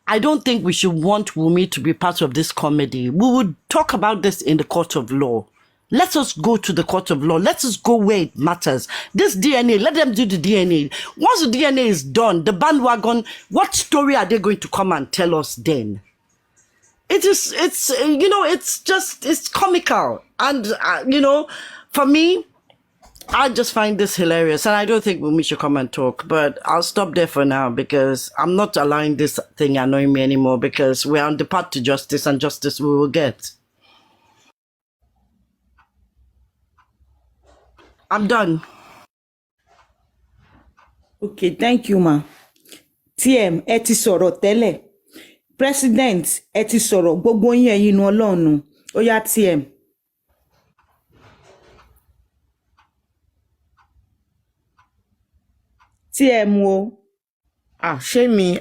Speaker 7: I don't think we should want Wumi to be part of this comedy. We would talk about this in the court of law. Let us go to the court of law. Let us go where it matters. This DNA, let them do the DNA. Once the DNA is done, the bandwagon, what story are they going to come and tell us then? It's comical. And, for me, I just find this hilarious. And I don't think Wumi should come and talk. But I'll stop there for now because I'm not allowing this thing annoying me anymore, because we're on the path to justice, and justice we will get. I'm done.
Speaker 2: Okay, thank you, ma. TM, ẹ ti sọ̀rọ̀ tẹ́lẹ̀. President, ẹ ti sọ̀rọ̀, gbogbo yín ẹ̀yin inú Ọlọ́run. Ó yá TM. TM o.
Speaker 8: Ṣé mi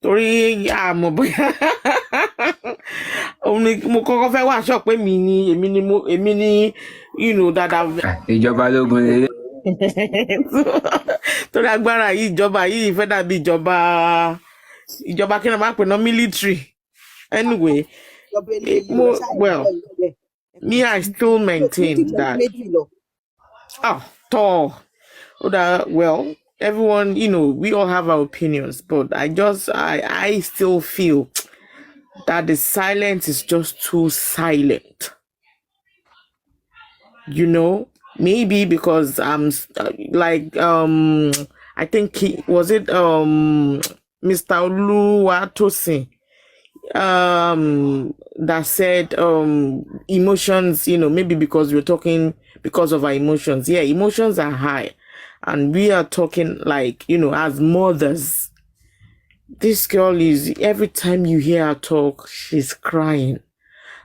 Speaker 8: torí àmọ́ bóyá òun ni mo kọ́kọ́ fẹ́ wá sọ pé èmi ni dáadáa.
Speaker 9: Ìjọba lógun lélẹ̀.
Speaker 8: Torí agbára yìí, ìjọba yìí fẹ́ dàbí ìjọba kí ni wọ́n máa pè ná military. Anyway, me, I still maintain that. Well, everyone, we all have our opinions, but I still feel that the silence is just too silent. Maybe because I think Mr. Oluwatosin that said emotions, maybe because we're talking because of our emotions. Yeah, emotions are high, and we are talking as mothers. This girl is, every time you hear her talk, she's crying.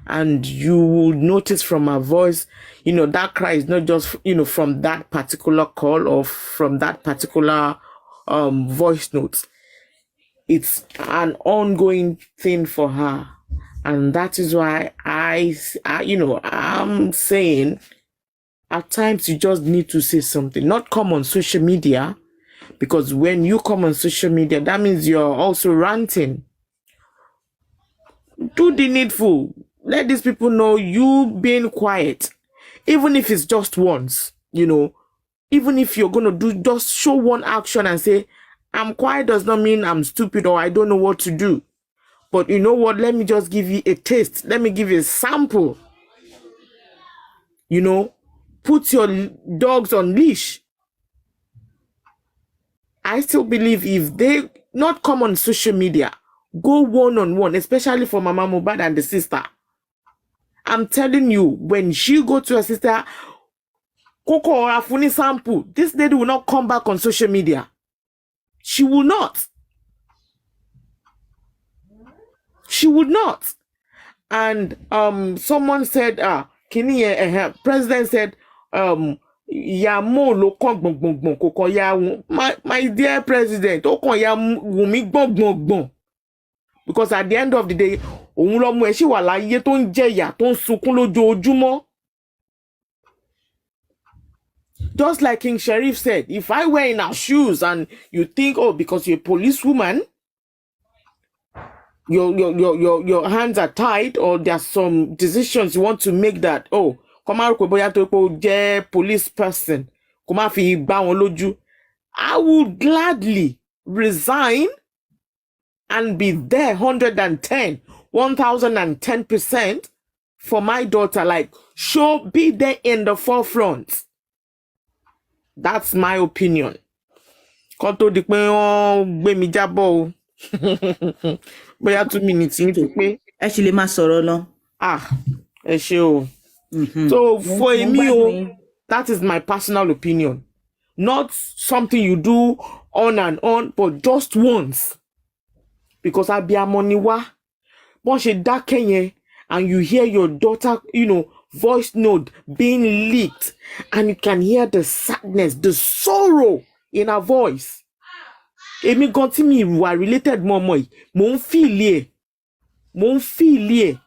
Speaker 8: And you will notice from her voice, that cry is not just, from that particular call or from that particular voice note. It's an ongoing thing for her. And that is why I'm saying at times you just need to say something, not come on social media, because when you come on social media, that means you're also ranting. Do the needful. Let these people know you being quiet, even if it's just once, even if you're going to just show one action and say, I'm quiet does not mean I'm stupid or I don't know what to do. But you know what? Let me just give you a taste. Let me give you a sample. Put your dogs on leash. I still believe if they not come on social media, go one-on-one, especially for Mama Mohbad and the sister. I'm telling you, when she go to her sister, Coco or Afuni sample, this lady will not come back on social media. She will not. She would not. And someone said, president said, ya mo lo kon gbon koko ya my dear president, o kon ya Wunmi gbon. Because at the end of the day, òun ló mú ẹ ṣì wà láyé tó ń jẹ̀yà tó ń sunkún lójoojúmọ́. Just like King Sheriff said, if I were in our shoes and you think, oh, because you're a policewoman, your hands are tied, or there's some decisions you want to make that, oh, come out to police person, come out fi gbá wọn lójú, I would gladly resign and be there 1010% for my daughter. Like, be there in the forefront. That's my opinion. Koto di pé wọ́n gbé mi jábọ̀ o. Bóyá 2 minutes ní tó pé.
Speaker 2: Ẹ ṣì lè máa sọ̀rọ̀ lọ.
Speaker 8: Ẹ ṣé o. So for me, that is my personal opinion. Not something you do on and on, but just once. Because abiyamọ ni wá. Bọ́n ṣe dákẹ́ yẹn, and you hear your daughter, voice note being leaked, and you can hear the sadness, the sorrow in her voice. Èmi gan tí mi wà related mọ́ ọmọ yìí, mò ń feel ẹ̀.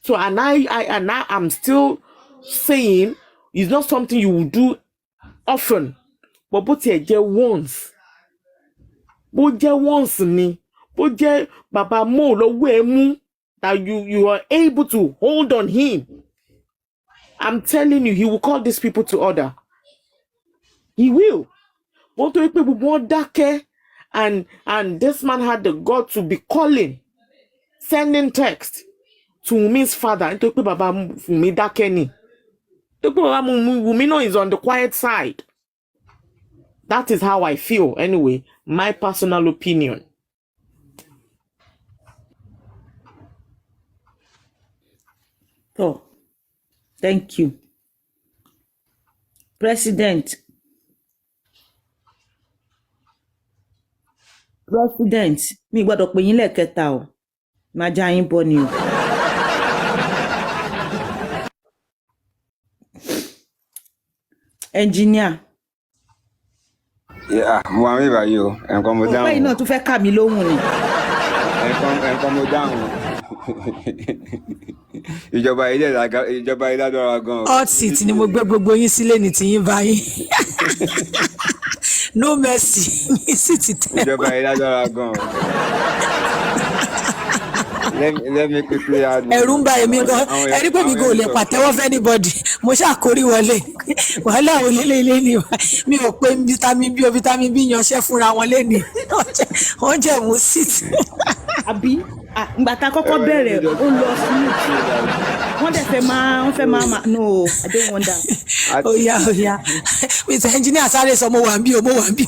Speaker 8: So and I'm still saying it's not something you will do often, but bó tiẹ̀ jẹ́ once. Bó jẹ́ once ni, bó jẹ́ bàbá Mo lọ́wọ́ ẹ mú, that you are able to hold on him. I'm telling you, he will call these people to order. He will. Wọ́n tó pé gbogbo wọn dákẹ́, and this man had the God to be calling, sending text to Wunmi's father. Nítorí pé bàbá Wunmi dákẹ́ ni. Nítorí pé bàbá Wunmi náà is on the quiet side. That is how I feel. Anyway, my personal opinion.
Speaker 2: Oh, thank you. President, mi gbọ́dọ̀ pè yín lẹ́ẹ̀kẹta o. Máa já yín bọ́ ni o. Engineer.
Speaker 9: Mo wà ní ìbàyí o, ẹ̀ǹkan mo dáhùn.
Speaker 2: Ọ̀pẹ́ yìí náà tún fẹ́ kà mí lóhùn ni.
Speaker 9: Ẹ̀ǹkan mo dáhùn. Ìjọba ilé ìdájọ́ gan.
Speaker 6: Hot seat ni mo gbé gbogbo yín sílé ní tiyín báyìí. No mercy ní síìtì tẹ́.
Speaker 9: Ìjọba ilé ìdájọ́ gan. Let me quickly add.
Speaker 6: Ẹ̀rù ń bà èmi gan. Ẹ̀rí pé mi kò lè pàtẹ́wọ́ fẹ́ anybody. Mo ṣàkórí wọlé. Wàhálà ò lélẹ̀ ní wa. Mi ò pé vitamin B o vitamin B yanṣẹ́ fúnra wọn lénìí. Wọ́n jẹ́ mú síìtì.
Speaker 2: Àbí ìgbà tá a kọ́kọ́ bẹ̀rẹ̀ ó lọ sí wọ́n dẹ̀ fẹ́ máa no, I don't want that.
Speaker 6: Oya. Mr. Engineer sáré sọ mo wà ń bí o.
Speaker 9: Wọ́n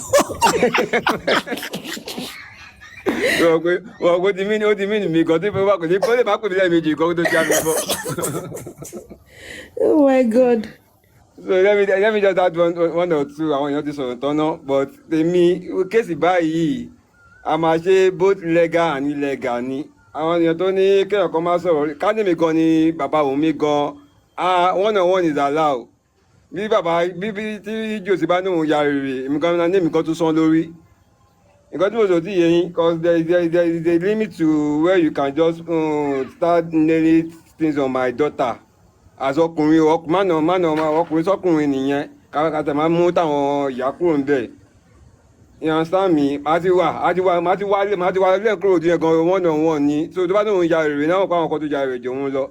Speaker 9: kò ti mí ní mi kan tí mo kò ní kó lè má pè mí lẹ́ẹ̀mejì kan tó já mi bọ́.
Speaker 2: Oh my God.
Speaker 9: So let me just add one or two àwọn èèyàn ti sọ̀rọ̀ tọ́nà, but èmi kéèsì báyìí a máa ṣe both legal and illegal ni. Àwọn èèyàn tó ní kéèyàn kan máa sọ̀rọ̀ kánìmí gan ni bàbá Wunmi gan, one on one is allowed. Bí tí jòsí bá ní òun ya rèrè, èmi kan tún sán lórí. Nǹkan tí mo sọ sí yẹn, because there is a limit to where you can just start nailing things on my daughter. As ọkùnrin ọkùnrin sọkùnrin nìyẹn, kàtà máa mú táwọn ìyá kúrò ń bẹ̀. You understand me? Màá ti wá lẹ́ẹ̀kúrò díẹ̀ gan one on one ni. So tó bá tóun ya rèrè náà, kó àwọn kan tó ya rèrè jò ń lọ.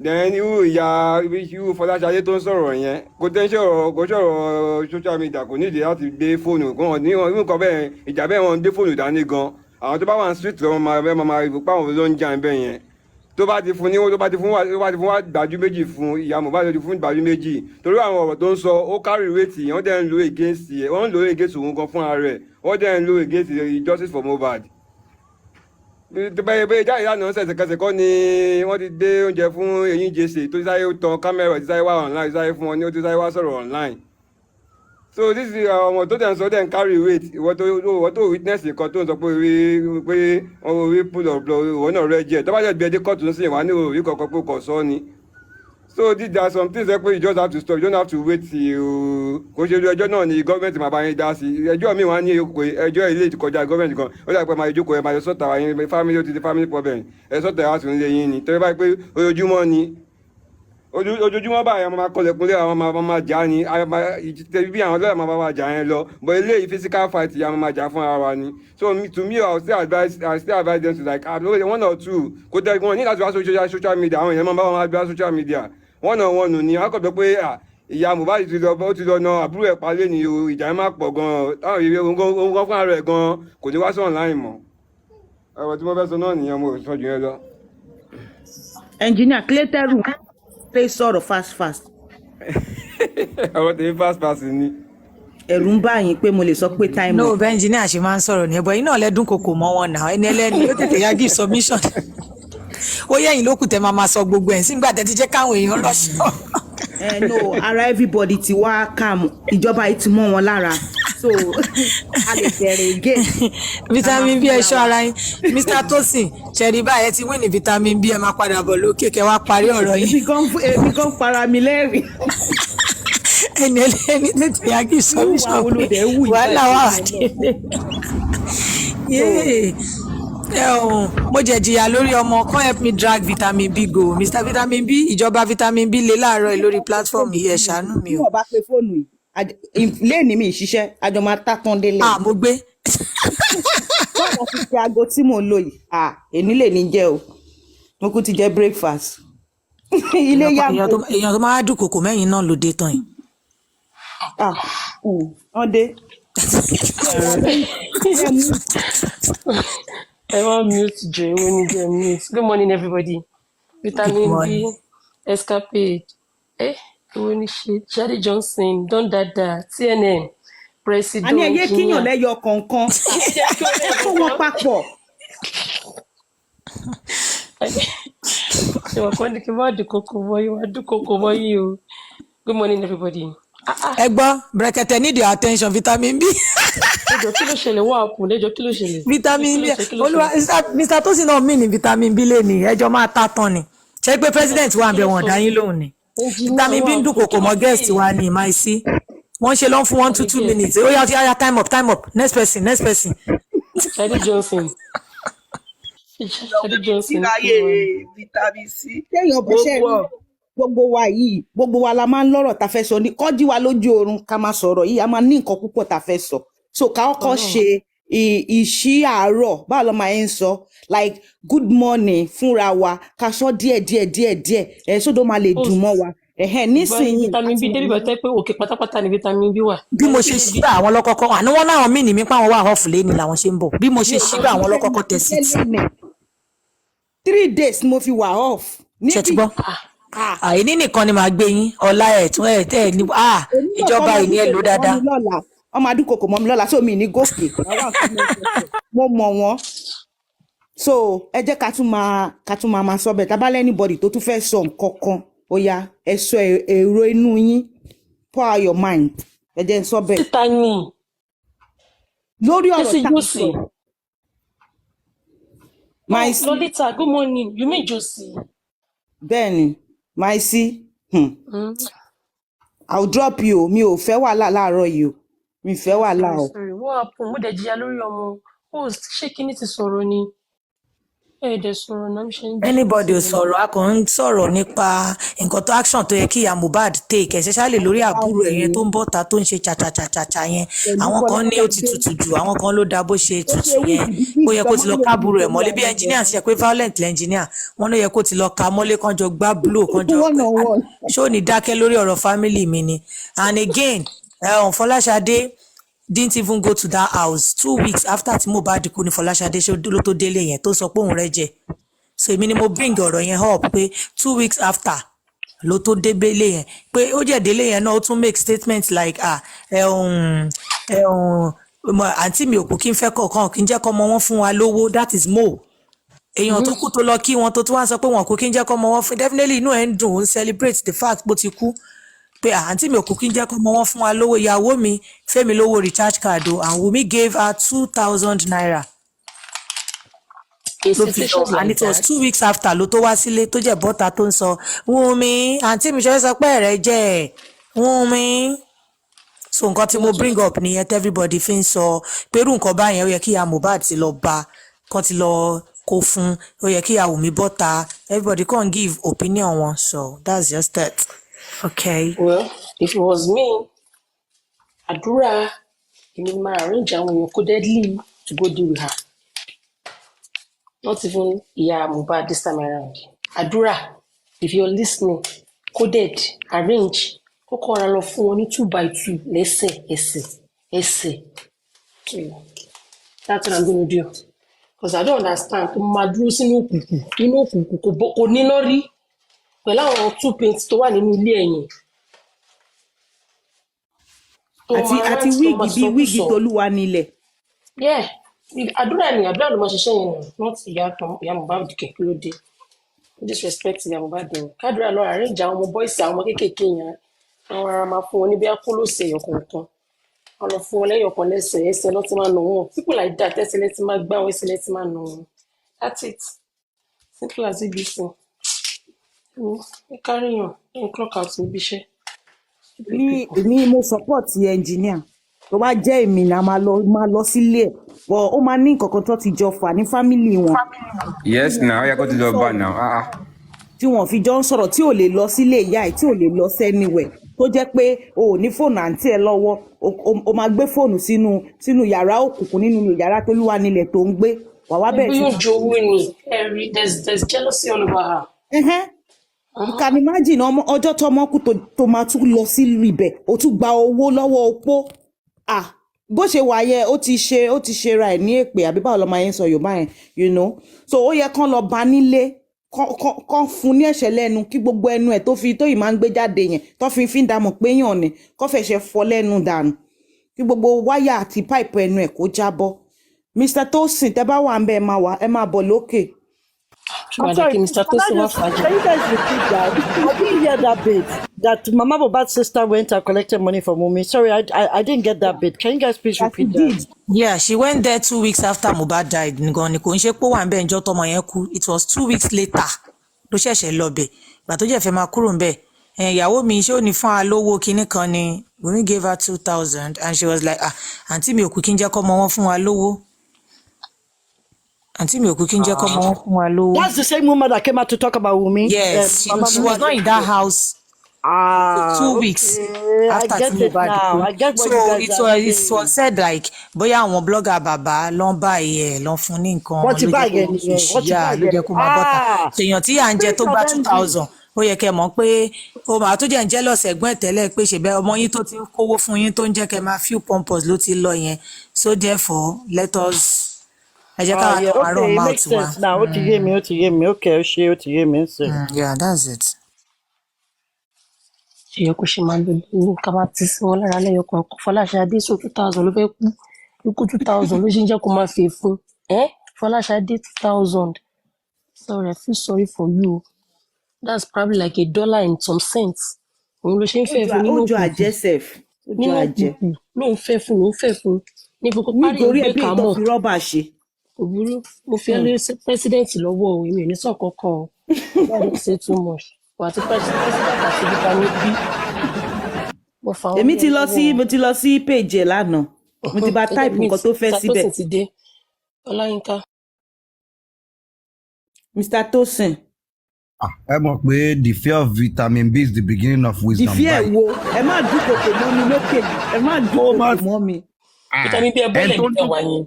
Speaker 9: Then irú Fọláṣadé tó ń sọ̀rọ̀ yẹn, kò sọ̀rọ̀ social media, kò nídìí láti gbé fóònù gan. Ní irú nǹkan bẹ́ẹ̀, ìjà bẹ́ẹ̀ wọn gbé fóònù dání gan. Àwọn tó bá wà ní street lọ́wọ́ máa rí páwọn ló ń jà ń bẹ̀ yẹn. Tó bá ti fún wá gbàjú méjì fún ìyá Mohbad, ló ti fún gbàjú méjì. Torí àwọn ọ̀rọ̀ tó ń sọ, ó carry weight, wọ́n dẹ̀ ń lo against òun gan fúnra rẹ̀, wọ́n dẹ̀ ń lo against justice for Mohbad. bẹ́ẹ̀ jáde lánàá ṣẹ̀ṣẹ̀kẹsẹ̀ kọ́ ni wọ́n ti dé oúnjẹ fún eyín jèsè tó ti sáré tan kámẹ́rà ti sáré wá online ti sáré fún wọn ní ó ti sáré wá sọ̀rọ̀ online. So this is ọmọ tó tẹ̀ ń sọ dẹ̀ ń carry weight ìwọ tó witness nǹkan tó ń sọ pé orí pull of blood ìwọ náà rẹ jẹ tó bá jẹ́ gbé ẹdí kóòtù ń sìn wá ní orí kankan pé kò sọ ni. So there are some things that you just have to stop. You don't have to wait till kò ṣe ẹjọ́ náà ni gọ́ọ̀mẹ̀ntì máa bá yín dá sí ẹjọ́ mi wá ní ẹjọ́ ilé ìkọjá gọ́ọ̀mẹ̀ntì kan ó dàgbà máa jókòó ẹ máa sọ̀tà wá yín family ó ti di family problem ẹ sọ̀tà wá sùn lé yín ni tọ́jú báyìí pé ojoojúmọ́ ni ojoojúmọ́ báyìí àwọn máa kọlẹ̀kùnlé àwọn máa jà ni bí àwọn lọ́yà máa bá jà yẹn lọ but eléyìí physical fight àwọn máa jà fún ara wa ni so to me I still advise them to like one or two kò tẹ́ wọn ní láti wá social media àwọn èèyàn máa bá wọn wá social media one ni wọn kọ̀ pé ìyá Mohbad ti lọ na àbúrò ẹ̀ palẹ̀ ni ìjà yẹn máa pọ̀ gan-an táwọn ìwé ohun kan fúnra rẹ̀ gan-an kò ní wá sí online mọ́ ọ̀rọ̀ tí mo fẹ́ sọ náà nìyẹn mo sọ jù yẹn lọ.
Speaker 2: Engineer clayteru play sọ̀rọ̀ fast.
Speaker 9: ọ̀rọ̀ tèmi fast ni.
Speaker 2: ẹ̀rù ń bá yín pé mo lè sọ pé time.
Speaker 6: no bẹ́ẹ̀ engineer ṣe máa ń sọ̀rọ̀ ní ẹ̀bọ̀ yín náà lẹ́dún kòkò mọ́ wọn náà ẹni ẹlẹ́ni ó tètè yá give submission ó yẹ̀yìn lókùn tẹ́ máa sọ gbogbo ẹ̀ sígbà tẹ́ ti jẹ́ káwọn èèyàn lọ́ṣọ́.
Speaker 2: No ara everybody ti wá calm ìjọba yìí ti mọ́ wọn lára so a lè bẹ̀rẹ̀ again.
Speaker 6: vitamin B ẹ̀ṣọ́ ara yín Mr. Tosin ṣẹ̀rí báyẹn ti wí ní vitamin B ẹ máa padà bọ̀ lókè kẹ́ wá parí ọ̀rọ̀ yín.
Speaker 2: èmi kan para mi lẹ́rìn.
Speaker 6: ẹni ẹlẹ́ni tètè yá kí sọ́mísọ́ pé wàhálà wà wá délé. Mo jẹ jìyà lórí ọmọ kan help me drag vitamin B go Mr. Vitamin B ìjọba vitamin B lè láàárọ̀ lórí platform yìí ẹ ṣàánú mi o.
Speaker 2: bí wọ́n bá pe fóònù yìí léèní mi ìṣiṣẹ́ àjọ máa tàtàn délé.
Speaker 6: mo gbé.
Speaker 2: báwo ti ṣe aago tí mò ń lò yìí èmi lè ní jẹ o mo kú ti jẹ breakfast. ilé yá mi.
Speaker 6: èèyàn tó máa dùn kòkò mẹ́yìn náà ló dé tán yìí.
Speaker 2: wọ́n dé.
Speaker 10: I want mute Joy when you get mute. Good morning, everybody. Vitamin B, Escapade, when Shadi Johnson, Don Dada, TNN, President.
Speaker 2: Àní ẹyẹ kíyàn lẹ́yọ kọ̀ọ̀kan. Kó wọn papọ̀.
Speaker 10: Ṣé wọ́n kọ́ ní kí n má dúnkokò mọ́ yín, wá dúnkokò mọ́ yín o. Good morning, everybody.
Speaker 6: Ẹ gbọ́ brẹ̀kẹ̀tẹ̀ need your attention vitamin B.
Speaker 10: Ẹjọ́ kí ló ṣẹlẹ̀ wá ọkùn lẹ́jọ́ kí ló ṣẹlẹ̀.
Speaker 6: Vitamin B olúwa Mr. Tosin náà mí ní vitamin B lé ní ẹjọ́ máa ta tán ni ṣé pé president wà ń bẹ wọn dá yín lóhùn ni vitamin B ń dùn kòkò mọ́ guest wa ní máa sí wọ́n ṣe lọ́n fún 1 to 2 minutes ó yá time up next person.
Speaker 10: Shadi Johnson. Shadi Johnson.
Speaker 2: Vitamin C. téèyàn bó ṣe rí gbogbo wa la máa ń lọ́rọ̀ tá fẹ́ sọ ní kọ́jí wa lójú oorun ká máa sọ̀rọ̀ yìí a máa ní nǹkan púpọ̀ tá fẹ́ sọ so ká kọ́kọ́ ṣe ìṣí àárọ̀ báwo ló máa ń sọ like good morning fúnra wa ká sọ díẹ̀ sódò máa lè dùn mọ́ wa nísìnyí.
Speaker 10: vitamin B débi bàtẹ́ pé òkè pátápátá ni vitamin B wà.
Speaker 6: bí mo ṣe ṣígbà àwọn lọ́kọ́kọ́ wà ní wọ́n láwọn míì ní mi pa àwọn wà ọ̀fù lẹ́ni làwọn ṣe ń bọ̀ bí mo ṣe ṣígbà àwọn lọ́kọ́kọ́ tẹ̀ sí ti.
Speaker 2: 3 days mo fi wà off.
Speaker 6: ṣe ti gbọ́ àìní nìkan ni màá gbé yín ọlá ẹ̀ tún ẹ̀ tẹ́ ẹ̀ ní ìjọba ìní ẹ̀ ló dáadáa.
Speaker 2: ọmọ adúkòkò mọ́ mi lọ́la so mi ní gòkè mo mọ̀ wọ́n so ẹ jẹ́ ká tún máa sọ bẹ́ẹ̀ tábàlẹ́ anybody tó tún fẹ́ sọ nǹkan kan ó yá ẹ sọ èrò inú yín pour out your mind ẹ jẹ́ ń sọ bẹ́ẹ̀.
Speaker 10: títa ni
Speaker 2: lórí ọ̀rọ̀ tá a sọ.
Speaker 10: Lolita, good morning. You mean Josie?
Speaker 2: Bẹ́ẹ̀ni my see I'll drop you mi ò fẹ́ wàhálà láàárọ̀ yìí o mi fẹ́ wàhálà o.
Speaker 10: Sorry, what happened? Mo dẹ̀ jìyà lórí ọmọ ṣé kíní ti sọ̀rọ̀ ni ẹ̀ẹ́dẹ̀ sọ̀rọ̀ náà ṣe ń jẹ́.
Speaker 6: anybody sọ̀rọ̀ a kàn ń sọ̀rọ̀ nípa nǹkan tó action tó yẹ kí ìyá Mohbad take especially lórí àbúrò ẹ̀ yẹn tó ń bọ̀ta tó ń ṣe chàchàchàchà yẹn àwọn kan ní ó ti tutù jù àwọn kan ló dáa bó ṣe tutù yẹn ó yẹ kó ti lọ káàbúrò ẹ̀ mọ́lé bí engineer ṣe pé violent engineer wọn ló yẹ kó ti lọ ka mọ́lé kan jọ gbá blow kan jọ ṣó ní dákẹ́ lórí ọ̀rọ̀ family mi ni and again Fọláṣadé didn't even go to that house 2 weeks after tí Mohbad kú ní Fọláṣadé ṣe ló tó délé yẹn tó sọ pé òun rẹ̀ jẹ so èmi ni mo bring ọ̀rọ̀ yẹn up pé 2 weeks after ló tó débélé yẹn pé ó jẹ́ délé yẹn náà ó tún make statement like àǹtí mi ò kú kí n fẹ́ kọ̀ọ̀kan kí n jẹ́ kọ́ ọmọ wọn fún wa lówó that is Mo èèyàn tó kú tó lọ kí wọn tó tún wá sọ pé wọn kò kí ń jẹ́ kọ́ ọmọ wọn fún definitely inú ẹ̀ ń dùn ó ń celebrate the fact bó ti kú pé àǹtí mi ò kò kí ń jẹ́ kọ́ ọmọ wọn fún wa lówó ìyàwó mi fẹ́mi lówó recharge card o and Wunmi gave her 2,000 naira
Speaker 10: In
Speaker 6: ló fi lọ
Speaker 10: situations
Speaker 6: and
Speaker 10: like
Speaker 6: it was
Speaker 10: that,
Speaker 6: 2 weeks after ló tó wá sílé tó jẹ́ bọ́ta tó ń sọ Wunmi àǹtí mi ṣe sọ pé ẹ̀rẹ̀ jẹ́ ẹ̀ Wunmi so nǹkan tí mo bring up nìyẹn tí everybody fi ń sọ pé irú nǹkan báyẹn ó yẹ kí ìyá Mohbad ti lọ bá kán ti lọ kó fún ó yẹ kí ìyá Wunmi bọ́ta everybody can give opinion wọn so that's just it. Okay.
Speaker 10: well, if it was me, àdúrà èmi máa arrange àwọn èèyàn codedly to go deal with her. Not even ìyá Mohbad this time around. Àdúrà, if you're listening, coded, arrange, kókó ọ̀rá lọ fún wọn ní 2 by 2 lẹ́sẹ̀ ẹsẹ̀. So that's what I'm gonna do. Because I don't understand kó máa dúró sínú òkùnkùn kò níná rí pẹ̀lú àwọn 2 paints tó wà nínú ilé ẹ̀yìn.
Speaker 2: àti wíìgì bíi wíìgì tolúwa nílẹ̀.
Speaker 10: Yeah, àdúrà ló máa ṣiṣẹ́ yẹn nù, not ìyá Mohbad kẹ̀ kí ló dé. Disrespect ìyá Mohbad dẹ̀. Kádùrà lọ arrange àwọn ọmọ bọ́ìsì àwọn ọmọ kéékèèké yẹn. Àwọn ará máa fún wọn ní bí akólóṣè ẹ̀yọ̀kọ̀ọ̀kan. Wọ́n lọ fún wọn lẹ́yọ̀kan lẹ́sẹ̀ ẹsẹ̀ lọ́ ti máa nà wọ́n. People like that ẹsẹ̀ lẹ́tí máa gbá wọn ẹsẹ̀ lẹ́tí máa nà wọ́n. That's it. Simple as ABC. Ẹ káríyàn ẹ clock out níbi iṣẹ́.
Speaker 2: ní mo support engineer tó bá jẹ́ èmi náà máa lọ sílé ẹ̀ but ó máa ní nǹkan kan tó ti jọ fà ní family wọn.
Speaker 9: yes na ó yẹ kó ti lọ bá náà.
Speaker 2: tí wọ́n fi jọ ń sọ̀rọ̀ tí ò lè lọ sílé ìyá ẹ̀ tí ò lè lọ sẹ́niwẹ̀ tó jẹ́ pé o ò ní fóònù àǹtí ẹ̀ lọ́wọ́ o máa gbé fóònù sínú yàrá òkùnkùn nínú yàrá tólúwa nílẹ̀ tó ń gbé wà wá bẹ̀rẹ̀
Speaker 10: sí. Ibi yóò jowú ni there's jealousy all over her.
Speaker 2: You can imagine ọjọ́ tó ọmọ kú tó máa tún lọ sí ibẹ̀ ó tún gba owó lọ́wọ́ opó bó ṣe wà yẹ ó ti ṣe ra ẹ̀ ní èpè àbí báwo lọ́mọ yẹn sọ Yorùbá yẹn you know so ó yẹ kán lọ bá nílé kán fún ní ẹ̀ṣẹ̀ lẹ́nu kí gbogbo ẹnu ẹ̀ tó yìí máa ń gbé jáde yẹn tó fi ń dààmú pé yàn ni kán fẹ̀ṣẹ̀ fọ́ lẹ́nu dànù kí gbogbo wáyà àti páìpù ẹnu ẹ̀ kó jábọ́ Mr. Tosin tẹ́ bá wà ń bẹ ẹ máa bọ̀ lókè.
Speaker 11: I'm sorry, can you guys repeat that? I didn't hear that bit. That Mama Mohbad's sister went and collected money from Wunmi. Sorry, I didn't get that bit. Can you guys please repeat that?
Speaker 6: Yeah, she went there 2 weeks after Mohbad died. Nìkan ni kò ń ṣe pé wà ń bẹ̀ ǹjọ́ tọmọ yẹn kú. It was 2 weeks later ló ṣẹ̀ṣẹ̀ lọ bẹ̀. Ìgbà tó jẹ́ fẹ́ máa kúrò ń bẹ̀. Ìyàwó mi ṣé ò ní fún wa lówó kinní kan ni Wunmi gave her 2,000 and she was like àǹtí mi ò kú kí n jẹ́ kọ́ ọmọ wọn fún wa lówó. Àǹtí mi ò kú kí n jẹ́ kọ́ ọmọ wọn fún wa lówó.
Speaker 11: That's the same woman that came out to talk about Wunmi.
Speaker 6: Yes, she was not in that house for 2 weeks after Mohbad.
Speaker 11: I get what you guys are
Speaker 6: it was said like bóyá àwọn blogger bàbá ló ń bá ẹ̀ ló ń fún ní nǹkan
Speaker 11: ló
Speaker 6: jẹ́ kó máa bọ́ta. Ṣèyàn tí à ń jẹ tó gba 2,000 ó yẹ kẹ́ mọ̀ pé ó máa tó jẹ́ ń jealous ẹ̀gbọ́n ẹ̀ tẹ́lẹ̀ pé ṣèbẹ́ ọmọ yín tó ti ń kówó fún yín tó ń jẹ́ kẹ́ máa feel pompous ló ti lọ yẹn so therefore let us.
Speaker 11: Okay, it makes sense now. Ó ti yé mi. Okay, ó ti yé mi.
Speaker 6: Yeah, that's it.
Speaker 10: Ṣé yẹ kó ṣe máa lò ní ká máa ti sí wọn lára lẹ́yọ kan Fọláṣadé so 2,000 ló fẹ́ kú ikú 2,000 ló ṣe ń jẹ́ kó máa fi fún Fọláṣadé 2,000. Sorry, I feel sorry for you. That's probably like $1 in some cents. Òun ló ṣe ń fẹ́ fún nínú òkùnkùn ló ń fẹ́ fún ní gbogbo parí ìgbé kà mọ́.
Speaker 2: Nítorí rọ́bà ṣe.
Speaker 10: Òbúrú mo fi ẹlẹ́ pẹ́sidẹ̀ntì lọ́wọ́ o èmi ò ní sọ kankan o I don't say too much wà á ti pẹ́sidẹ̀ntì àti vitamin B.
Speaker 2: Èmi ti lọ sí page ẹ̀ lánàá mo ti bá type nǹkan tó fẹ́ síbẹ̀.
Speaker 10: Mr. Tosin ti dé Ọláyínká.
Speaker 2: Mr. Tosin.
Speaker 3: Ẹ mọ̀ pé the fear of vitamin B is the beginning of wisdom.
Speaker 2: The fear wo ẹ má dúnkokò mọ́ mi lókè ẹ má dúnkokò mọ́ mi.
Speaker 10: Vitamin B ẹ bọ́lẹ̀ ní ẹ̀wà yẹn.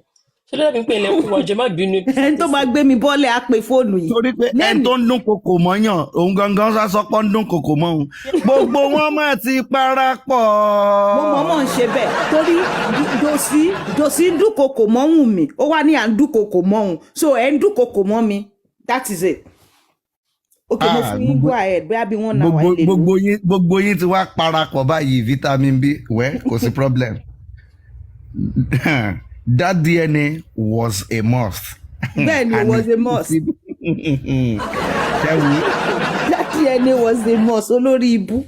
Speaker 10: Ṣé lóòótọ́ mi pé ilẹ̀ kú ọjọ́ má bínú.
Speaker 2: Ẹni tó máa gbé mi bọ́lẹ̀ á pe fóònù yìí.
Speaker 3: Torí pé ẹni tó ń dún kòkò mọ́yàn òun gangan sásọpọ̀ ń dún kòkò mọ́ òun. Gbogbo wọn máa ti parapọ̀.
Speaker 2: Mo mọ̀ ń ṣe bẹ́ẹ̀ torí Dòsí ń dúnkokò mọ́ Wùnmí ó wá ní à ń dúnkokò mọ́ òun so ẹ̀ ń dúnkokò mọ́ mi that is it. Okay, mo fún yín go ahead bóyá bí wọ́n náà wà lè lò.
Speaker 3: Gbogbo yín ti wá parapọ̀ báyìí vitamin B kò sí problem. That DNA was a must.
Speaker 2: Bẹ́ẹ̀ ni, it was a must. That DNA was a must, olórí ibú.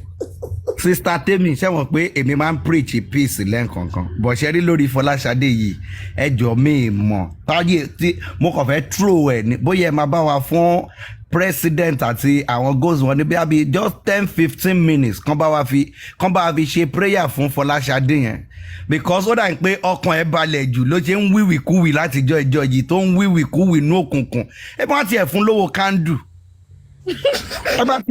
Speaker 3: Sister Temi ṣé wọ́n pé èmi máa ń preach peace lẹ́ǹkankan bọ̀ ṣe rí lórí Fọláṣadé yìí ẹjọ́ mi mọ̀ táyé tí mo kàn fẹ́ throw ẹ̀ ní bóyá ẹ máa bá wa fún president àti àwọn goals wọn ní bí abi just 10-15 minutes kán bá wa fi ṣe prayer fún Fọláṣadé yẹn because ó dà ní pé ọkàn ẹ balẹ̀ jù ló ṣe ń wíwìkúwì látijọ́ ìjọ yìí tó ń wíwìkúwì ní òkùnkùn ẹ bá tiẹ̀ fún lówó kándù.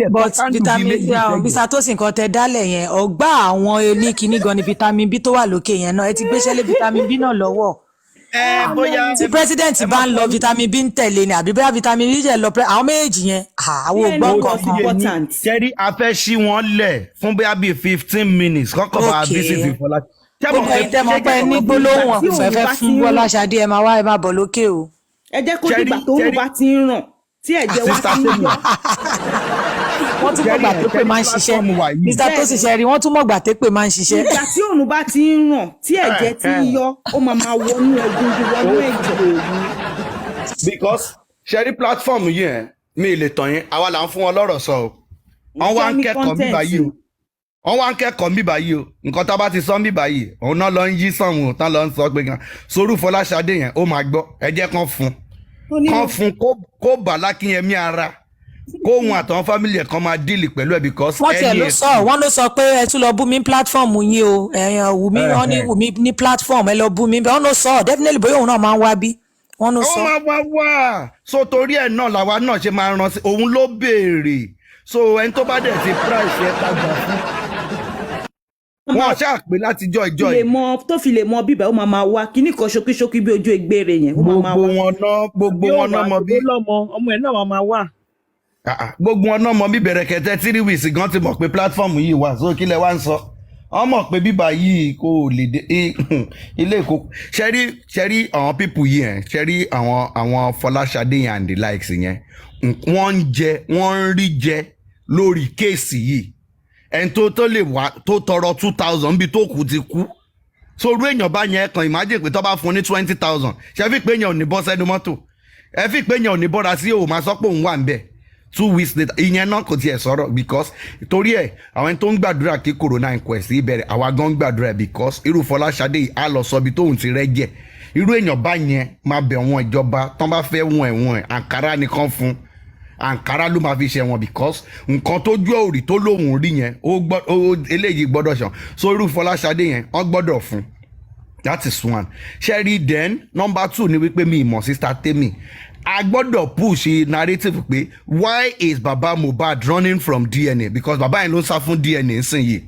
Speaker 6: But vitamin C àwọn Mr. Tosin kan tẹ dálẹ̀ yẹn ọgbà àwọn oníkíní gan ni vitamin B tó wà lókè yẹn náà ẹ ti gbéṣẹ́ lé vitamin B náà lọ́wọ́. Tí president bá ń lọ vitamin B ń tẹ̀lé ni àbí bóyá vitamin B jẹ́ lọ àwọn méjèèjì yẹn àwọn ògbọ́n kankan.
Speaker 3: Ṣẹ́rí a fẹ́ ṣí wọn lẹ̀ fún bóyá bíi 15 minutes kọ́kọ́ bá visit Fọlá.
Speaker 6: Gbogbo ìtẹ́mọ̀ pé ní gbólóhùn ọ̀fẹ́fẹ́ fún Fọláṣadé ẹ máa wá ẹ máa bọ̀ lókè o.
Speaker 2: Ẹ jẹ́ kó dìgbà tó ń bá ti ń ràn tí ẹ̀jẹ̀ wá sí yọ.
Speaker 6: Wọ́n tún mọ̀gbà tó pé máa ń ṣiṣẹ́ Mr. Tosin ṣe rí wọ́n tún mọ̀gbà tó pé máa ń ṣiṣẹ́.
Speaker 2: Ìgbà tí òòrùn bá ti ń ràn tí ẹ̀jẹ̀ ti ń yọ ó máa wọnú egungun wọnú ẹ̀jẹ̀.
Speaker 3: Because ṣẹ́rí platform yìí ẹ̀ mi lè tàn yín àwa là ń fún wọn lọ́rọ̀ sọ o wọ́n wá ń kẹ́kọ̀ọ́ bí báyìí o wọ́n wá ń kẹ́kọ̀ọ́ bí báyìí o nǹkan tá a bá ti sọ bí báyìí òun náà lọ ń yí sọ̀hún tán lọ ń sọ pé gan sorú Fọláṣadé yẹn ó máa gbọ́ ẹ jẹ́ kán fún kó bà lákínyẹmí ara kó òun àtàwọn fámìlì ẹ̀ kan máa díìlì pẹ̀lú ẹ̀ because
Speaker 6: wọ́n tiẹ̀ ló sọ pé ẹ tún lọ bú mi platform yín o Wùmí wọ́n ní Wùmí ní platform ẹ lọ bú mi wọ́n ló sọ definitely bóyá òun náà máa ń wá bí wọ́n ló sọ.
Speaker 3: ó máa wá so torí ẹ̀ náà làwa náà ṣe máa ràn sí òun ló béèrè so ẹni tó bá dẹ̀ ti price ẹ̀ tajà fún wọn ṣáà pé látijọ́ ìjọ yìí.
Speaker 2: tó fi lè mọ bíbẹ̀ ó máa wá kíní kan ṣókíṣókí bí ojú egbére yẹn ó máa wá.
Speaker 3: gbogbo wọn náà mọ bí
Speaker 8: ọmọ ẹ̀ náà máa wà.
Speaker 3: gbogbo wọn náà mọ bí bẹ̀rẹ̀ kẹtẹ 3 weeks gan ti mọ̀ pé platform yìí wà so kí lẹ wá ń sọ wọ́n mọ̀ pé bíbá yìí kò lè dé ilé ìkó ṣẹ́rí àwọn pípù yìí ẹ̀ ṣẹ́rí àwọn Fọláṣadé yẹn and the likes yẹn wọ́n ń rí jẹ lórí kéèsì yìí ẹni tó lè wá tó tọrọ 2,000 bí tó kù ti kú sórí èèyàn bá yẹn kan imagine pé tó bá fún ní 20,000 ṣe fi pé èèyàn ò ní bọ́ sẹ́nu mọ́tò ẹ fi pé èèyàn ò ní bọ́ra sí òun máa sọ pé òun wà ń bẹ̀ 2 weeks later ìyẹn náà kò tiẹ̀ sọ̀rọ̀ because torí ẹ̀ àwọn ẹni tó ń gbàdúrà kí corona inquest ìbẹ̀rẹ̀ àwa gan ń gbàdúrà because irú Fọláṣadé yìí á lọ sọ ibi tóun ti rẹ́jẹ̀ irú èèyàn bá yẹn máa bẹ̀ wọ́n ìjọba tán bá fẹ́ wọ́n ẹ̀wọ̀n àǹkárá nìkan fún àǹkárá ló máa fi ṣe wọn because nǹkan tó jó òrì tó lóhùn rí yẹn eléyìí gbọ́dọ̀ ṣàn so irú Fọláṣadé yẹn wọ́n gbọ́dọ̀ fún that is one ṣẹ́rí then number 2 ni wípé mi ìmọ̀ Sister Temi a gbọ́dọ̀ push narrative pé why is baba Mohbad running from DNA because baba yẹn ló ń sá fún DNA nísìnyìí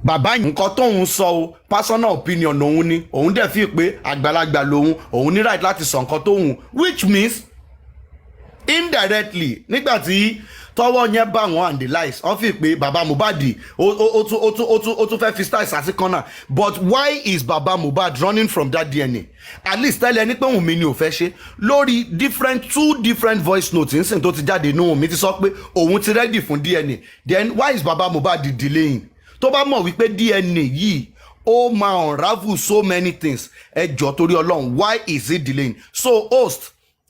Speaker 3: bàbá yìí nǹkan tóun sọ o personal opinion òun ni òun dẹ̀ fi pé àgbàlagbà lòun òun ní right láti sọ nǹkan tóun which means indirectly nígbà tí tọwọ́ yẹn bá wọn and the lies wọ́n fi pé baba Mohbad ó tún fẹ́ fi style sasi corner but why is baba Mohbad running from that DNA at least tẹ́lẹ̀ ní pé Wùnmí ni ò fẹ́ ṣe lórí 2 different voice notes nísìnyí tó ti jáde inú Wùnmí ti sọ pé òun ti ready fún DNA then why is baba Mohbad delaying tó bá mọ̀ wípé DNA yìí ó máa unravel so many things ẹ jọ̀ọ́ torí Ọlọ́run why is it delaying so host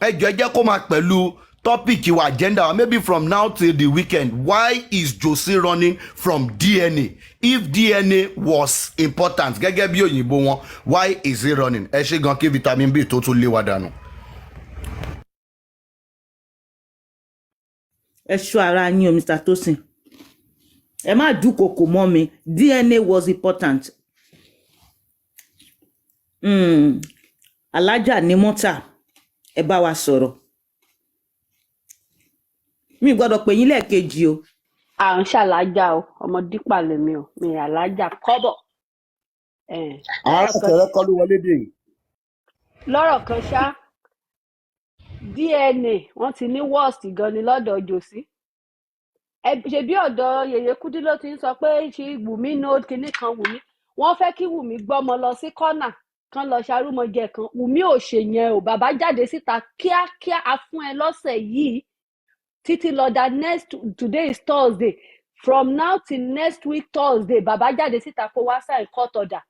Speaker 3: ẹ jọ̀ọ́ ẹ jẹ́ kó máa pẹ̀lú topic your agenda maybe from now till the weekend why is Josie running from DNA if DNA was important gẹ́gẹ́ bí òyìnbó wọn why is he running ẹ ṣe gan kí vitamin B tó tún lé wa dànù.
Speaker 2: ẹ ṣọ́ ara yín o Mr. Tosin ẹ má dúnkokò mọ́ mi DNA was important alájà ní mọ́tà ẹ bá wa sọ̀rọ̀ mi gbọ́dọ̀ pè yín lẹ́ẹ̀kejì o.
Speaker 12: à ń ṣàlájà o ọmọ dípà lèmi o mi àlájà kọ́bọ̀.
Speaker 3: àwọn alákọ̀ọ́rọ́ kọ́ ló wọlé dé yìí.
Speaker 12: lọ́rọ̀ kan ṣá DNA wọ́n ti ní worst gan ni lọ́dọ̀ Josie ṣe bí ọ̀dọ̀ Yèyé Kúdí ló ti ń sọ pé ṣe Wùmí nóòdù kínní kan Wùmí wọ́n fẹ́ kí Wùmí gbọ́mọ lọ sí kọ́nà kan lọ ṣarúmọjẹ kan Wùmí ò ṣèyẹn o bàbá jáde síta kíákíá a fún ẹ lọ́sẹ̀ yìí títí lọ́dà today is Thursday from now till next week Thursday bàbá jáde síta kó wá sign court order